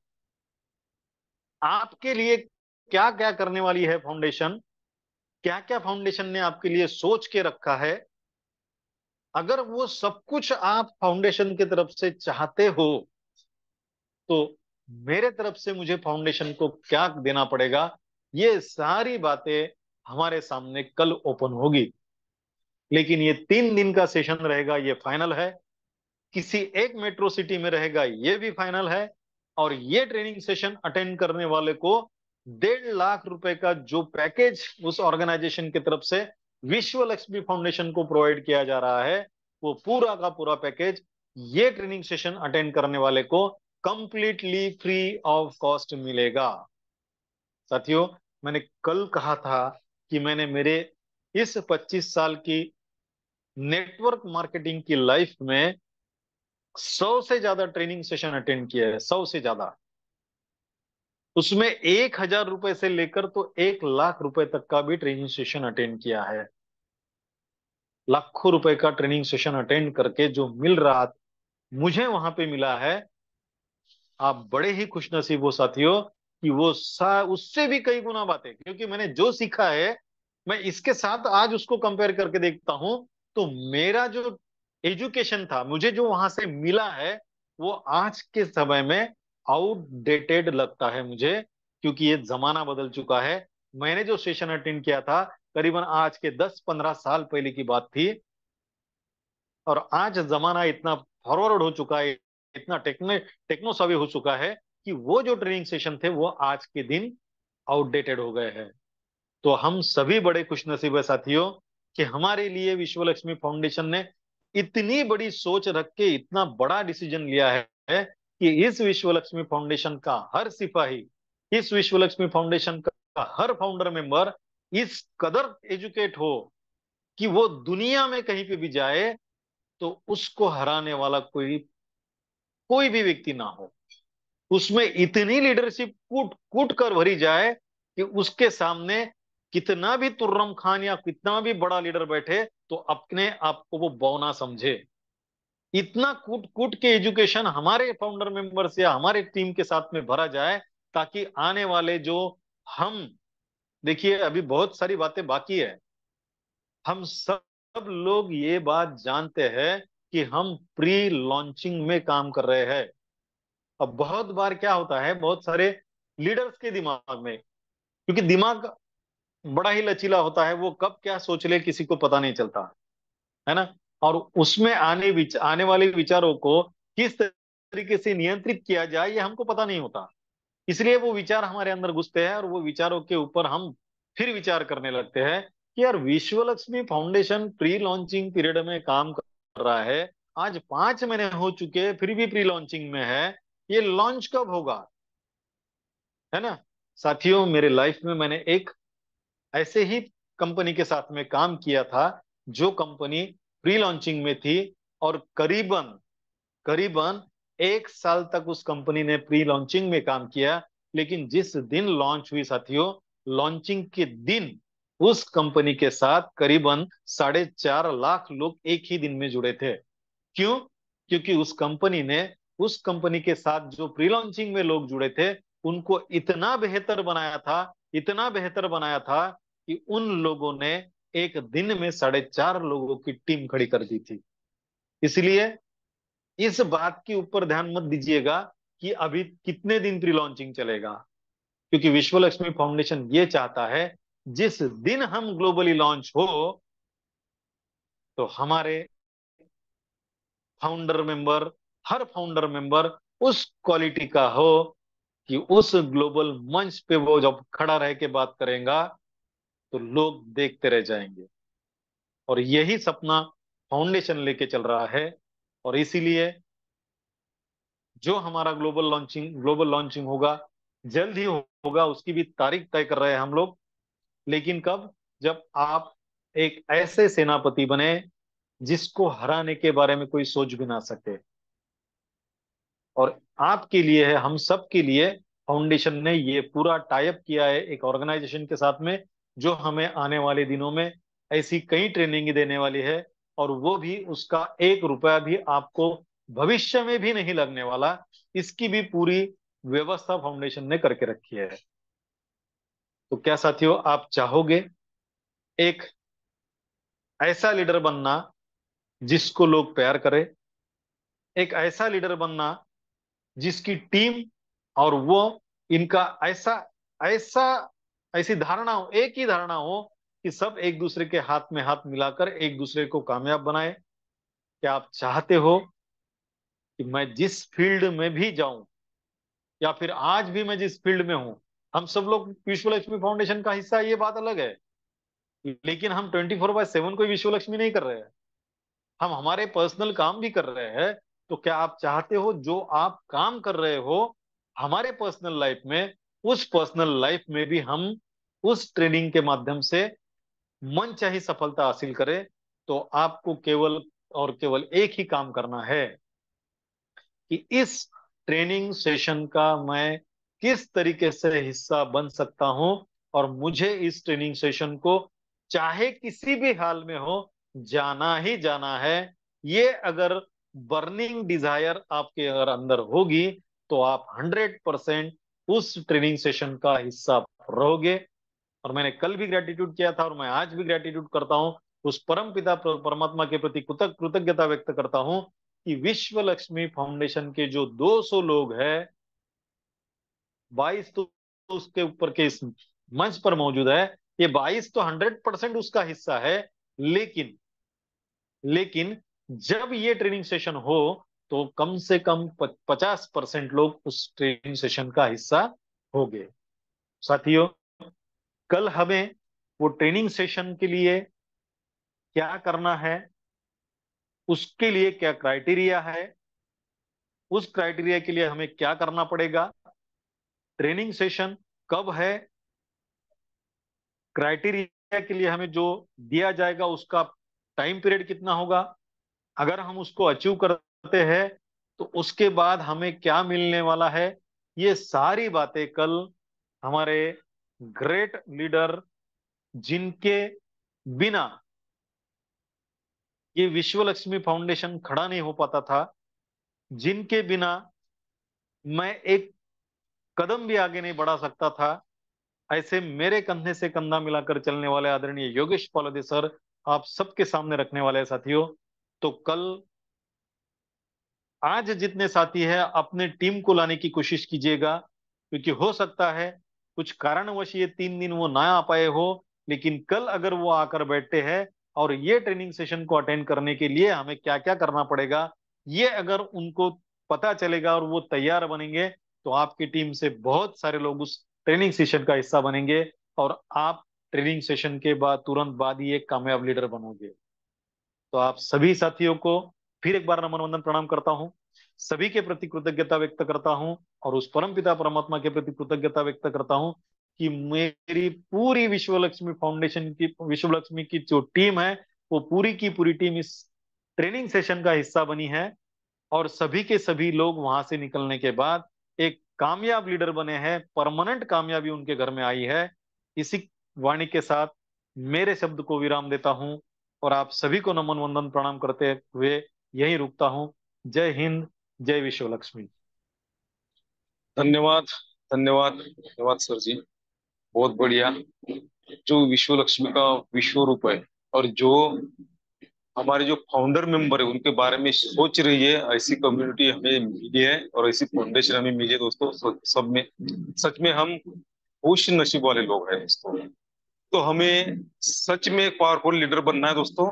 आपके लिए क्या क्या करने वाली है फाउंडेशन, क्या क्या फाउंडेशन ने आपके लिए सोच के रखा है। अगर वो सब कुछ आप फाउंडेशन की तरफ से चाहते हो तो मेरे तरफ से मुझे फाउंडेशन को क्या देना पड़ेगा, ये सारी बातें हमारे सामने कल ओपन होगी। लेकिन ये 3 दिन का सेशन रहेगा, ये फाइनल है। किसी एक मेट्रो सिटी में रहेगा, ये भी फाइनल है। और ये ट्रेनिंग सेशन अटेंड करने वाले को 1.5 लाख रुपए का जो पैकेज उस ऑर्गेनाइजेशन की तरफ से विश्व लक्ष्मी फाउंडेशन को प्रोवाइड किया जा रहा है, वो पूरा का पूरा पैकेज ये ट्रेनिंग सेशन अटेंड करने वाले को कंप्लीटली फ्री ऑफ कॉस्ट मिलेगा। साथियों, मैंने कल कहा था कि मैंने मेरे इस 25 साल की नेटवर्क मार्केटिंग की लाइफ में 100 से ज्यादा ट्रेनिंग सेशन अटेंड किया है, 100 से ज्यादा। उसमें 1,000 रुपए से लेकर तो 1 लाख रुपए तक का भी ट्रेनिंग सेशन अटेंड किया है। लाखों रुपए का ट्रेनिंग सेशन अटेंड करके जो मिल रहा मुझे वहां पे मिला है, आप बड़े ही खुशनसीब हो साथियों कि वो उससे भी कई गुना बातें, क्योंकि मैंने जो सीखा है मैं इसके साथ आज उसको कंपेयर करके देखता हूं तो मेरा जो एजुकेशन था, मुझे जो वहां से मिला है, वो आज के समय में आउटडेटेड लगता है मुझे, क्योंकि ये जमाना बदल चुका है। मैंने जो सेशन अटेंड किया था करीबन आज के 10-15 साल पहले की बात थी, और आज जमाना इतना फॉरवर्ड हो चुका है, इतना टेक्नो सवी हो चुका है कि वो जो ट्रेनिंग सेशन थे वो आज के दिन आउटडेटेड हो गए हैं। तो हम सभी बड़े खुशनसीब है साथियों कि हमारे लिए विश्व लक्ष्मी फाउंडेशन ने इतनी बड़ी सोच रख के इतना बड़ा डिसीजन लिया है कि इस विश्व लक्ष्मी फाउंडेशन का हर सिपाही, इस विश्व लक्ष्मी फाउंडेशन का हर फाउंडर मेंबर इस कदर एजुकेट हो कि वो दुनिया में कहीं पे भी जाए तो उसको हराने वाला कोई कोई भी व्यक्ति ना हो। उसमें इतनी लीडरशिप कूट कूट कर भरी जाए कि उसके सामने कितना भी तुर्रम खान या कितना भी बड़ा लीडर बैठे तो अपने आप को वो बौना समझे। इतना कूट कूट के एजुकेशन हमारे फाउंडर मेंबर्स या हमारे टीम के साथ में भरा जाए, ताकि आने वाले जो हम, देखिए अभी बहुत सारी बातें बाकी है। हम सब लोग ये बात जानते हैं कि हम प्री लॉन्चिंग में काम कर रहे हैं। अब बहुत बार क्या होता है, बहुत सारे लीडर्स के दिमाग में, क्योंकि दिमाग बड़ा ही लचीला होता है, वो कब क्या सोच ले किसी को पता नहीं चलता, है ना। और उसमें आने वाले विचारों को किस तरीके से नियंत्रित किया जाए ये हमको पता नहीं होता। इसलिए वो विचार हमारे अंदर घुसते हैं और वो विचारों के ऊपर हम फिर विचार करने लगते हैं कि यार विश्व Lakshmi foundation pre launching period में काम कर रहा है। आज 5 महीने हो चुके फिर भी प्री लॉन्चिंग में है। ये लॉन्च कब होगा? है ना। साथियों, मेरे लाइफ में मैंने एक ऐसे ही कंपनी के साथ में काम किया था जो कंपनी प्री लॉन्चिंग में थी, और करीबन करीबन 1 साल तक उस कंपनी ने प्री लॉन्चिंग में काम किया। लेकिन जिस दिन लॉन्च हुई साथियों, लॉन्चिंग के दिन उस कंपनी के साथ करीबन 4.5 लाख लोग एक ही दिन में जुड़े थे। क्यों? क्योंकि उस कंपनी के साथ जो प्री लॉन्चिंग में लोग जुड़े थे उनको इतना बेहतर बनाया था, इतना बेहतर बनाया था कि उन लोगों ने एक दिन में 4.5 लोगों की टीम खड़ी कर दी थी। इसलिए इस बात के ऊपर ध्यान मत दीजिएगा कि अभी कितने दिन प्री लॉन्चिंग चलेगा, क्योंकि विश्व लक्ष्मी फाउंडेशन ये चाहता है जिस दिन हम ग्लोबली लॉन्च हो तो हमारे फाउंडर मेंबर हर फाउंडर मेंबर उस क्वालिटी का हो कि उस ग्लोबल मंच पे वो जब खड़ा रह के बात करेगा तो लोग देखते रह जाएंगे। और यही सपना फाउंडेशन लेके चल रहा है। और इसीलिए जो हमारा ग्लोबल लॉन्चिंग होगा, जल्द ही होगा, उसकी भी तारीख तय कर रहे हैं हम लोग। लेकिन कब? जब आप एक ऐसे सेनापति बने जिसको हराने के बारे में कोई सोच भी ना सके। और आपके लिए है, हम सब के लिए फाउंडेशन ने ये पूरा टाइप किया है एक ऑर्गेनाइजेशन के साथ में, जो हमें आने वाले दिनों में ऐसी कई ट्रेनिंग देने वाली है। और वो भी उसका 1 रुपया भी आपको भविष्य में भी नहीं लगने वाला। इसकी भी पूरी व्यवस्था फाउंडेशन ने करके रखी है। तो क्या साथियों, आप चाहोगे एक ऐसा लीडर बनना जिसको लोग प्यार करें, एक ऐसा लीडर बनना जिसकी टीम और वो इनका ऐसा ऐसा ऐसी धारणा हो, एक ही धारणा हो कि सब एक दूसरे के हाथ में हाथ मिलाकर एक दूसरे को कामयाब बनाए? क्या आप चाहते हो कि मैं जिस फील्ड में भी जाऊं, या फिर आज भी मैं जिस फील्ड में हूं, हम सब लोग विश्व लक्ष्मी फाउंडेशन का हिस्सा है, ये बात अलग है। लेकिन हम 24/7 कोई विश्व लक्ष्मी नहीं कर रहे हैं। हम हमारे पर्सनल काम भी कर रहे हैं। तो क्या आप चाहते हो जो आप काम कर रहे हो हमारे पर्सनल लाइफ में, उस पर्सनल लाइफ में भी हम उस ट्रेनिंग के माध्यम से मनचाही सफलता हासिल करें? तो आपको केवल और केवल एक ही काम करना है कि इस ट्रेनिंग सेशन का मैं किस तरीके से हिस्सा बन सकता हूं, और मुझे इस ट्रेनिंग सेशन को चाहे किसी भी हाल में हो जाना ही जाना है। ये अगर बर्निंग डिजायर आपके अगर अंदर होगी तो आप 100% उस ट्रेनिंग सेशन का हिस्सा रहोगे। और मैंने कल भी ग्रेटिट्यूड किया था और मैं आज भी ग्रेटिट्यूड करता हूं, उस परम पिता परमात्मा के प्रति कृतज्ञता व्यक्त करता हूं कि विश्व लक्ष्मी फाउंडेशन के जो 200 लोग हैं, 22 तो उसके ऊपर के इस मंच पर मौजूद है, ये 22 तो 100% उसका हिस्सा है। लेकिन लेकिन जब ये ट्रेनिंग सेशन हो तो कम से कम 50% लोग उस ट्रेनिंग सेशन का हिस्सा होंगे। साथियों, कल हमें वो ट्रेनिंग सेशन के लिए क्या करना है, उसके लिए क्या क्राइटेरिया है, उस क्राइटेरिया के लिए हमें क्या करना पड़ेगा, ट्रेनिंग सेशन कब है, क्राइटेरिया के लिए हमें जो दिया जाएगा उसका टाइम पीरियड कितना होगा, अगर हम उसको अचीव करते हैं तो उसके बाद हमें क्या मिलने वाला है, ये सारी बातें कल हमारे ग्रेट लीडर, जिनके बिना ये विश्व लक्ष्मी फाउंडेशन खड़ा नहीं हो पाता था, जिनके बिना मैं एक कदम भी आगे नहीं बढ़ा सकता था, ऐसे मेरे कंधे से कंधा मिलाकर चलने वाले आदरणीय योगेश पॉलदे सर आप सबके सामने रखने वाले हैं साथियों। तो कल आज जितने साथी हैं अपने टीम को लाने की कोशिश कीजिएगा, क्योंकि हो सकता है कुछ कारणवश ये 3 दिन वो ना आ पाए हो, लेकिन कल अगर वो आकर बैठते हैं और ये ट्रेनिंग सेशन को अटेंड करने के लिए हमें क्या क्या करना पड़ेगा, ये अगर उनको पता चलेगा और वो तैयार बनेंगे, तो आपकी टीम से बहुत सारे लोग उस ट्रेनिंग सेशन का हिस्सा बनेंगे और आप ट्रेनिंग सेशन के बाद तुरंत बाद ही एक कामयाब लीडर बनोगे। तो आप सभी साथियों को फिर एक बार नमन वंदन प्रणाम करता हूं, सभी के प्रति कृतज्ञता व्यक्त करता हूं और उस परम पिता परमात्मा के प्रति कृतज्ञता व्यक्त करता हूं कि मेरी पूरी विश्व लक्ष्मी फाउंडेशन की, विश्व लक्ष्मी की जो टीम है, वो पूरी की पूरी टीम इस ट्रेनिंग सेशन का हिस्सा बनी है और सभी के सभी लोग वहां से निकलने के बाद एक कामयाब लीडर बने हैं, परमानेंट कामयाबी उनके घर में आई है। इसी वाणी के साथ मेरे शब्द को विराम देता हूं और आप सभी को नमन वंदन प्रणाम करते हुए यही रुकता हूं। जय हिंद, जय विश्व लक्ष्मी। धन्यवाद, धन्यवाद, धन्यवाद सर जी। बहुत बढ़िया। जो विश्व लक्ष्मी का विश्व रूप है, और जो हमारे जो फाउंडर मेंबर है उनके बारे में सोच रही है, ऐसी कम्युनिटी हमें मिली है और ऐसी फाउंडेशन हमें मिली है दोस्तों। सब में सच में हम खुश नसीब वाले लोग हैं दोस्तों। तो हमें सच में एक पावरफुल लीडर बनना है दोस्तों,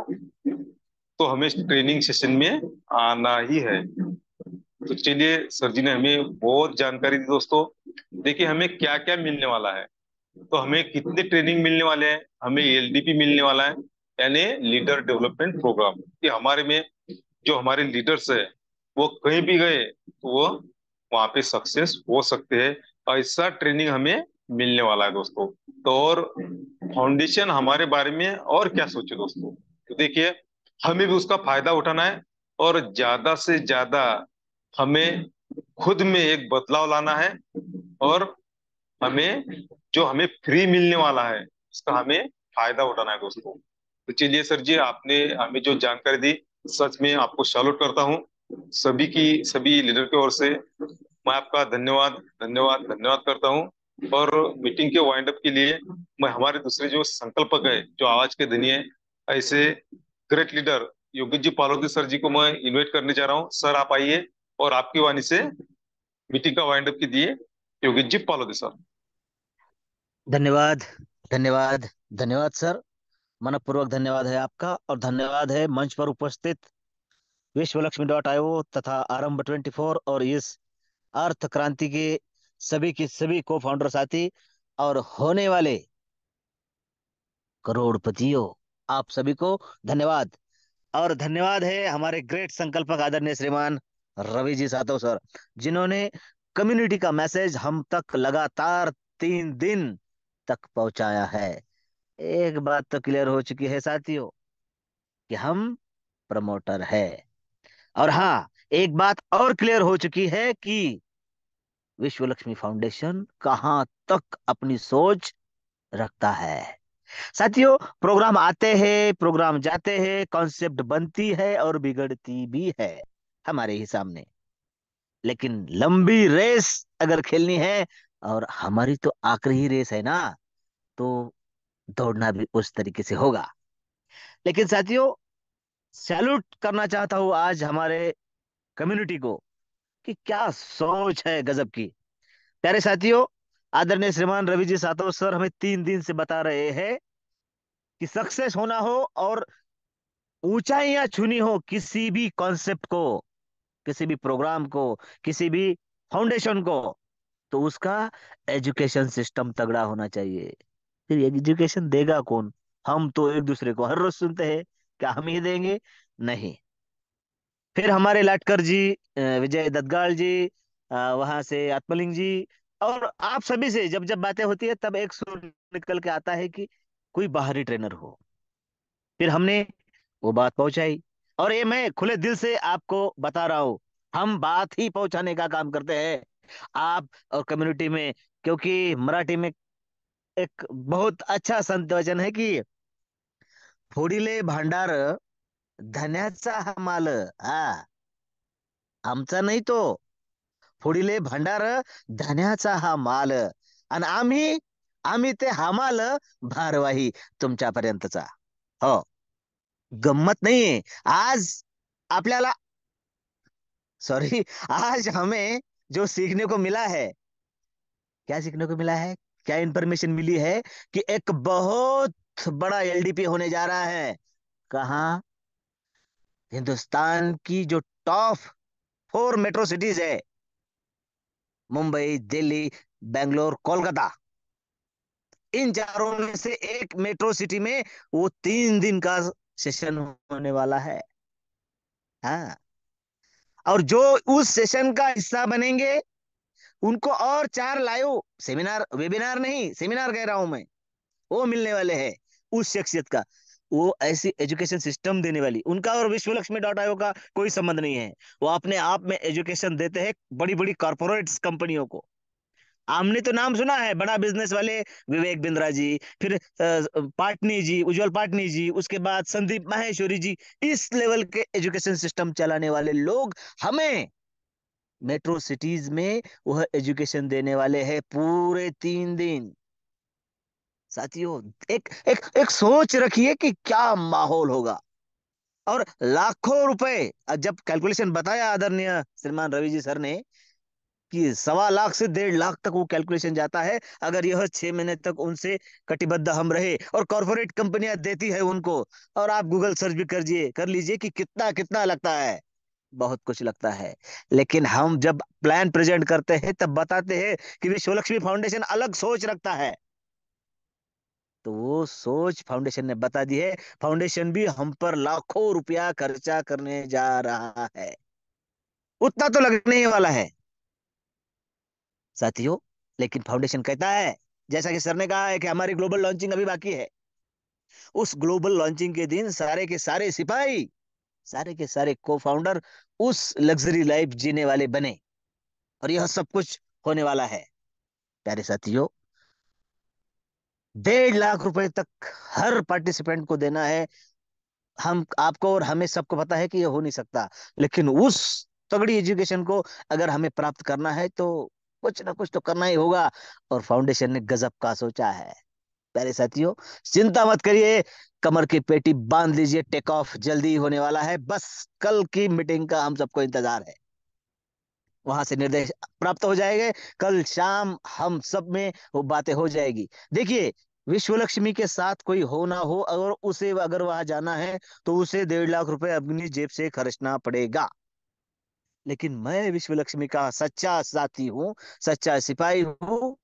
तो हमें ट्रेनिंग सेशन में आना ही है। तो चलिए, सर जी ने हमें बहुत जानकारी दी दोस्तों। देखिए हमें क्या क्या मिलने वाला है। तो हमें कितने ट्रेनिंग मिलने वाले हैं, हमें एलडीपी मिलने वाला है, यानी लीडर डेवलपमेंट प्रोग्राम, कि हमारे में जो हमारे लीडर्स है वो कहीं भी गए तो वो वहां पे सक्सेस हो सकते हैं। ऐसा ट्रेनिंग हमें मिलने वाला है दोस्तों। तो और फाउंडेशन हमारे बारे में और क्या सोचे दोस्तों, तो देखिए हमें भी उसका फायदा उठाना है और ज्यादा से ज्यादा हमें खुद में एक बदलाव लाना है। और हमें जो हमें फ्री मिलने वाला है उसका हमें फायदा उठाना है दोस्तों। तो चलिए सर जी, आपने हमें जो जानकारी दी, सच में आपको सैल्यूट करता हूँ। सभी की सभी लीडर की ओर से मैं आपका धन्यवाद, धन्यवाद, धन्यवाद करता हूँ। और मीटिंग के वाइंड अप के लिए मैं हमारे दूसरे जो संकल्पक है, जो आवाज के धनी है, ऐसे great leader Yogi ji पालोदी sir जी को मैं इनवाइट करने जा रहा हूँ। सर आप आइए और आपकी वाणी से मीटिंग का वाइंड अप कीजिए। योगी जी पालोदी सर। धन्यवाद, धन्यवाद, धन्यवाद सर। मनपूर्वक धन्यवाद है आपका, और धन्यवाद है मंच पर उपस्थित विश्वलक्ष्मी.io तथा आरंभ 24 और इस अर्थ क्रांति के सभी को फाउंडर साथी और होने वाले करोड़पतियों, आप सभी को धन्यवाद। और धन्यवाद है हमारे ग्रेट संकल्पक आदरणीय श्रीमान रवि जी सातव सर, जिन्होंने कम्युनिटी का मैसेज हम तक लगातार 3 दिन तक पहुंचाया है। एक बात तो क्लियर हो चुकी है साथियों कि हम प्रमोटर है। और हाँ, एक बात और क्लियर हो चुकी है कि विश्व लक्ष्मी फाउंडेशन कहां तक अपनी सोच रखता है। साथियों, प्रोग्राम आते हैं, प्रोग्राम जाते हैं, कॉन्सेप्ट बनती है और बिगड़ती भी है हमारे ही सामने। लेकिन लंबी रेस अगर खेलनी है, और हमारी तो आखिरी ही रेस है ना, तो दौड़ना भी उस तरीके से होगा। लेकिन साथियों, सैल्यूट करना चाहता हूं आज हमारे कम्युनिटी को कि क्या सोच है गजब की। प्यारे साथियों, आदरणीय श्रीमान रवि जी सातव सर हमें 3 दिन से बता रहे हैं कि सक्सेस होना हो और ऊंचाइयां छूनी हो किसी भी कॉन्सेप्ट को, किसी भी प्रोग्राम को, किसी भी फाउंडेशन को, तो उसका एजुकेशन सिस्टम तगड़ा होना चाहिए। फिर एजुकेशन देगा कौन? हम तो एक दूसरे को हर रोज सुनते हैं, क्या हम ही देंगे? नहीं। फिर हमारे लाटकर जी, विजय दत्तगाल जी, वहां से आत्मलिंग जी, और आप सभी से जब जब बातें होती है तब एक सुर निकल के आता है कि कोई बाहरी ट्रेनर हो। फिर हमने वो बात पहुंचाई, और ये मैं खुले दिल से आपको बता रहा हूं, हम बात ही पहुंचाने का काम करते हैं आप और कम्युनिटी में। क्योंकि मराठी में एक बहुत अच्छा संत वचन है कि फोडिले भांडार धन्याचा हा माल, हा आमचा नाही तो, फोडिले भांडार धन्याचा हा माल, आणि आम्ही आम्ही ते हा माल भारवाही तुमच्यापर्यंतचा। हो, गम्मत नहीं आज आपल्याला, सॉरी, आज हमें जो सीखने को मिला है, क्या सीखने को मिला है, क्या इंफॉर्मेशन मिली है कि एक बहुत बड़ा एलडीपी होने जा रहा है। कहाँ? हिंदुस्तान की जो टॉप 4 मेट्रो सिटीज है, मुंबई, दिल्ली, बेंगलोर, कोलकाता, इन चारों में से एक मेट्रो सिटी में वो 3 दिन का सेशन होने वाला है। हाँ। और जो उस सेशन का हिस्सा बनेंगे, उनको और 4 लाइव सेमिनार, वेबिनार नहीं, सेमिनार कह रहा हूं मैं, वो मिलने वाले हैं उस शख्सियत का। वो ऐसी एजुकेशन सिस्टम देने वाली, उनका और विश्व लक्ष्मी डॉट आयोग का कोई संबंध नहीं है। वो अपने आप में एजुकेशन देते हैं बड़ी बड़ी कॉर्पोरेट कंपनियों को। हमने तो नाम सुना है, बड़ा बिजनेस वाले विवेक बिंद्रा जी, फिर पाटनी जी, उज्जवल पाटनी जी, उसके बाद संदीप माहेश्वरी जी, इस लेवल के एजुकेशन सिस्टम चलाने वाले लोग हमें मेट्रो सिटीज में वह एजुकेशन देने वाले हैं पूरे 3 दिन। साथियों, एक एक एक सोच रखिए कि क्या माहौल होगा। और लाखों रुपए, जब कैलकुलेशन बताया आदरणीय श्रीमान रवि जी सर ने कि 1.25 लाख से 1.5 लाख तक वो कैलकुलेशन जाता है, अगर यह 6 महीने तक उनसे कटिबद्ध हम रहे, और कॉर्पोरेट कंपनियां देती है उनको। और आप गूगल सर्च भी कर लीजिए कि कितना कितना लगता है, बहुत कुछ लगता है। लेकिन हम जब प्लान प्रेजेंट करते हैं तब बताते हैं कि विश्वलक्ष्मी फाउंडेशन अलग सोच रखता है। तो वो सोच फाउंडेशन ने बता दी है। फाउंडेशन भी हम पर लाखों रुपया खर्चा करने जा रहा है, उतना तो लगने ही वाला है साथियों। लेकिन फाउंडेशन कहता है, जैसा कि सर ने कहा है कि हमारी ग्लोबल लॉन्चिंग अभी बाकी है, उस ग्लोबल लॉन्चिंग के दिन सारे के सारे सिपाही, सारे के सारे को फाउंडर उस लग्जरी लाइफ जीने वाले बने, और यह सब कुछ होने वाला है। प्यारे साथियों, 1.5 लाख रुपए तक हर पार्टिसिपेंट को देना है। हम आपको और हमें सबको पता है कि यह हो नहीं सकता, लेकिन उस तगड़ी एजुकेशन को अगर हमें प्राप्त करना है तो कुछ ना कुछ तो करना ही होगा। और फाउंडेशन ने गजब का सोचा है। प्यारे साथियों, चिंता मत करिए, कमर की पेटी बांध लीजिए, टेक ऑफ जल्दी ही होने वाला है। बस कल की मीटिंग का हम सबको इंतजार है, वहां से निर्देश प्राप्त हो जाएंगे। कल शाम हम सब में वो बातें हो जाएगी। देखिए, विश्व लक्ष्मी के साथ कोई हो ना हो, अगर उसे अगर वहां जाना है तो उसे 1.5 लाख रुपए अपनी जेब से खर्चना पड़ेगा। लेकिन मैं विश्व लक्ष्मी का सच्चा साथी हूँ, सच्चा सिपाही हूँ।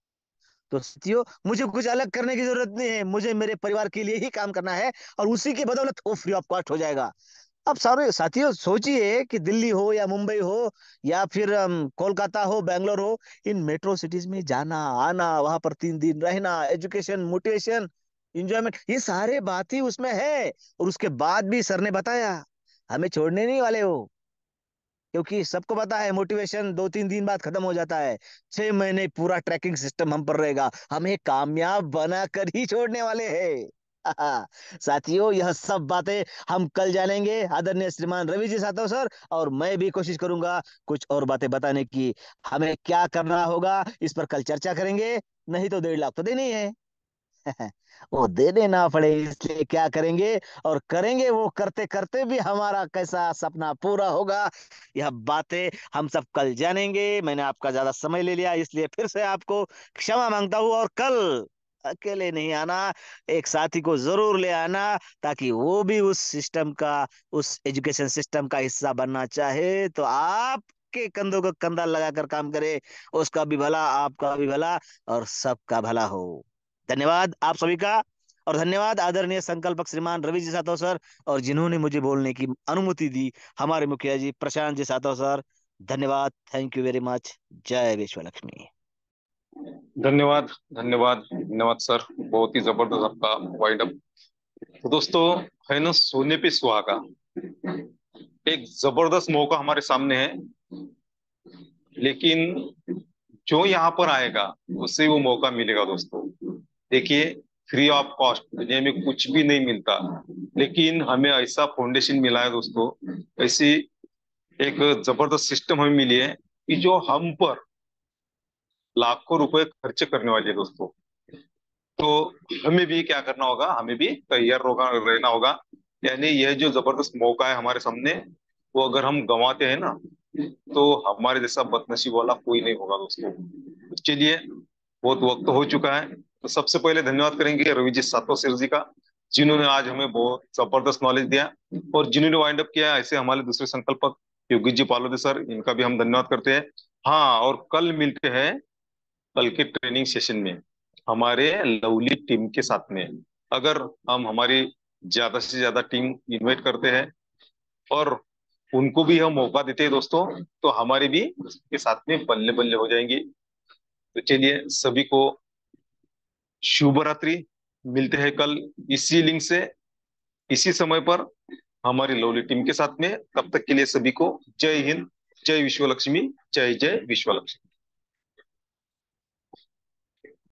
तो साथियों, मुझे कुछ अलग करने की जरूरत नहीं है, मुझे मेरे परिवार के लिए ही काम करना है, और उसी की बदौलत वो फ्री ऑफ कॉस्ट हो जाएगा। अब सारे साथियों सोचिए कि दिल्ली हो या मुंबई हो, या फिर कोलकाता हो, बैंगलोर हो, इन मेट्रो सिटीज में जाना आना, वहां पर 3 दिन रहना, एजुकेशन, मोटिवेशन, इंजॉयमेंट, ये सारे बात ही उसमें है। और उसके बाद भी सर ने बताया, हमें छोड़ने नहीं वाले हो, क्योंकि सबको पता है मोटिवेशन 2-3 दिन बाद खत्म हो जाता है। 6 महीने पूरा ट्रैकिंग सिस्टम हम पर रहेगा, हमें कामयाब बना कर ही छोड़ने वाले हैं। साथियों, यह सब बातें हम कल जानेंगे आदरणीय श्रीमान रवि जी सातव सर, और मैं भी कोशिश करूंगा कुछ और बातें बताने की। हमें क्या करना होगा इस पर कल चर्चा करेंगे। नहीं तो 1.5 लाख तो देने ही है। वो देने ना पड़े इसलिए क्या करेंगे, और करेंगे वो करते करते भी हमारा कैसा सपना पूरा होगा, यह बातें हम सब कल जानेंगे। मैंने आपका ज्यादा समय ले लिया, इसलिए फिर से आपको क्षमा मांगता हूँ। और कल अकेले नहीं आना, एक साथी को जरूर ले आना, ताकि वो भी उस सिस्टम का, उस एजुकेशन सिस्टम का हिस्सा बनना चाहे तो आप के कंधों को कंधा लगाकर काम करे। उसका भी भला, आपका भी भला, और सबका भला हो। धन्यवाद आप सभी का। और धन्यवाद आदरणीय संकल्पक श्रीमान रवि जी सातव सर, और जिन्होंने मुझे बोलने की अनुमति दी, हमारे मुखिया जी प्रशांत जी सातव सर। धन्यवाद, थैंक यू वेरी मच। जय विश्व लक्ष्मी। धन्यवाद, धन्यवाद, धन्यवाद सर, बहुत ही जबरदस्त आपका वाइंड अप। तो दोस्तों, है ना, सोने पे सुहागा, एक जबरदस्त मौका हमारे सामने है। लेकिन जो यहाँ पर आएगा उससे वो मौका मिलेगा दोस्तों। देखिए, फ्री ऑफ कॉस्ट दुनिया में कुछ भी नहीं मिलता, लेकिन हमें ऐसा फाउंडेशन मिला है दोस्तों, ऐसी एक जबरदस्त सिस्टम हमें मिली है कि जो हम पर लाखों रुपए खर्च करने वाली है दोस्तों। तो हमें भी क्या करना होगा, हमें भी तैयार रहना होगा। यानी यह जो जबरदस्त मौका है हमारे सामने, वो अगर हम गंवाते हैं ना, तो हमारे जैसा बदनसीब वाला कोई नहीं होगा दोस्तों। तो चलिए, बहुत वक्त हो चुका है, तो सबसे पहले धन्यवाद करेंगे रवि जी सातव सर जी का, जिन्होंने आज हमें बहुत जबरदस्त नॉलेज दिया, और जिन्होंने वाइंड अप किया ऐसे हमारे दूसरे संकल्पक योगी जी पालोदे सर, इनका भी हम धन्यवाद करते हैं। हाँ, और कल मिलते हैं कल के ट्रेनिंग सेशन में हमारे लवली टीम के साथ में। अगर हम हमारी ज्यादा से ज्यादा टीम इनवाइट करते हैं और उनको भी हम मौका देते हैं दोस्तों, तो हमारी भी इसके साथ में बल्ले बल्ले हो जाएंगी। तो चलिए सभी को शुभ रात्रि। मिलते हैं कल इसी लिंक से, इसी समय पर, हमारी लवली टीम के साथ में। तब तक के लिए सभी को जय हिंद, जय विश्व लक्ष्मी, जय जय विश्व लक्ष्मी।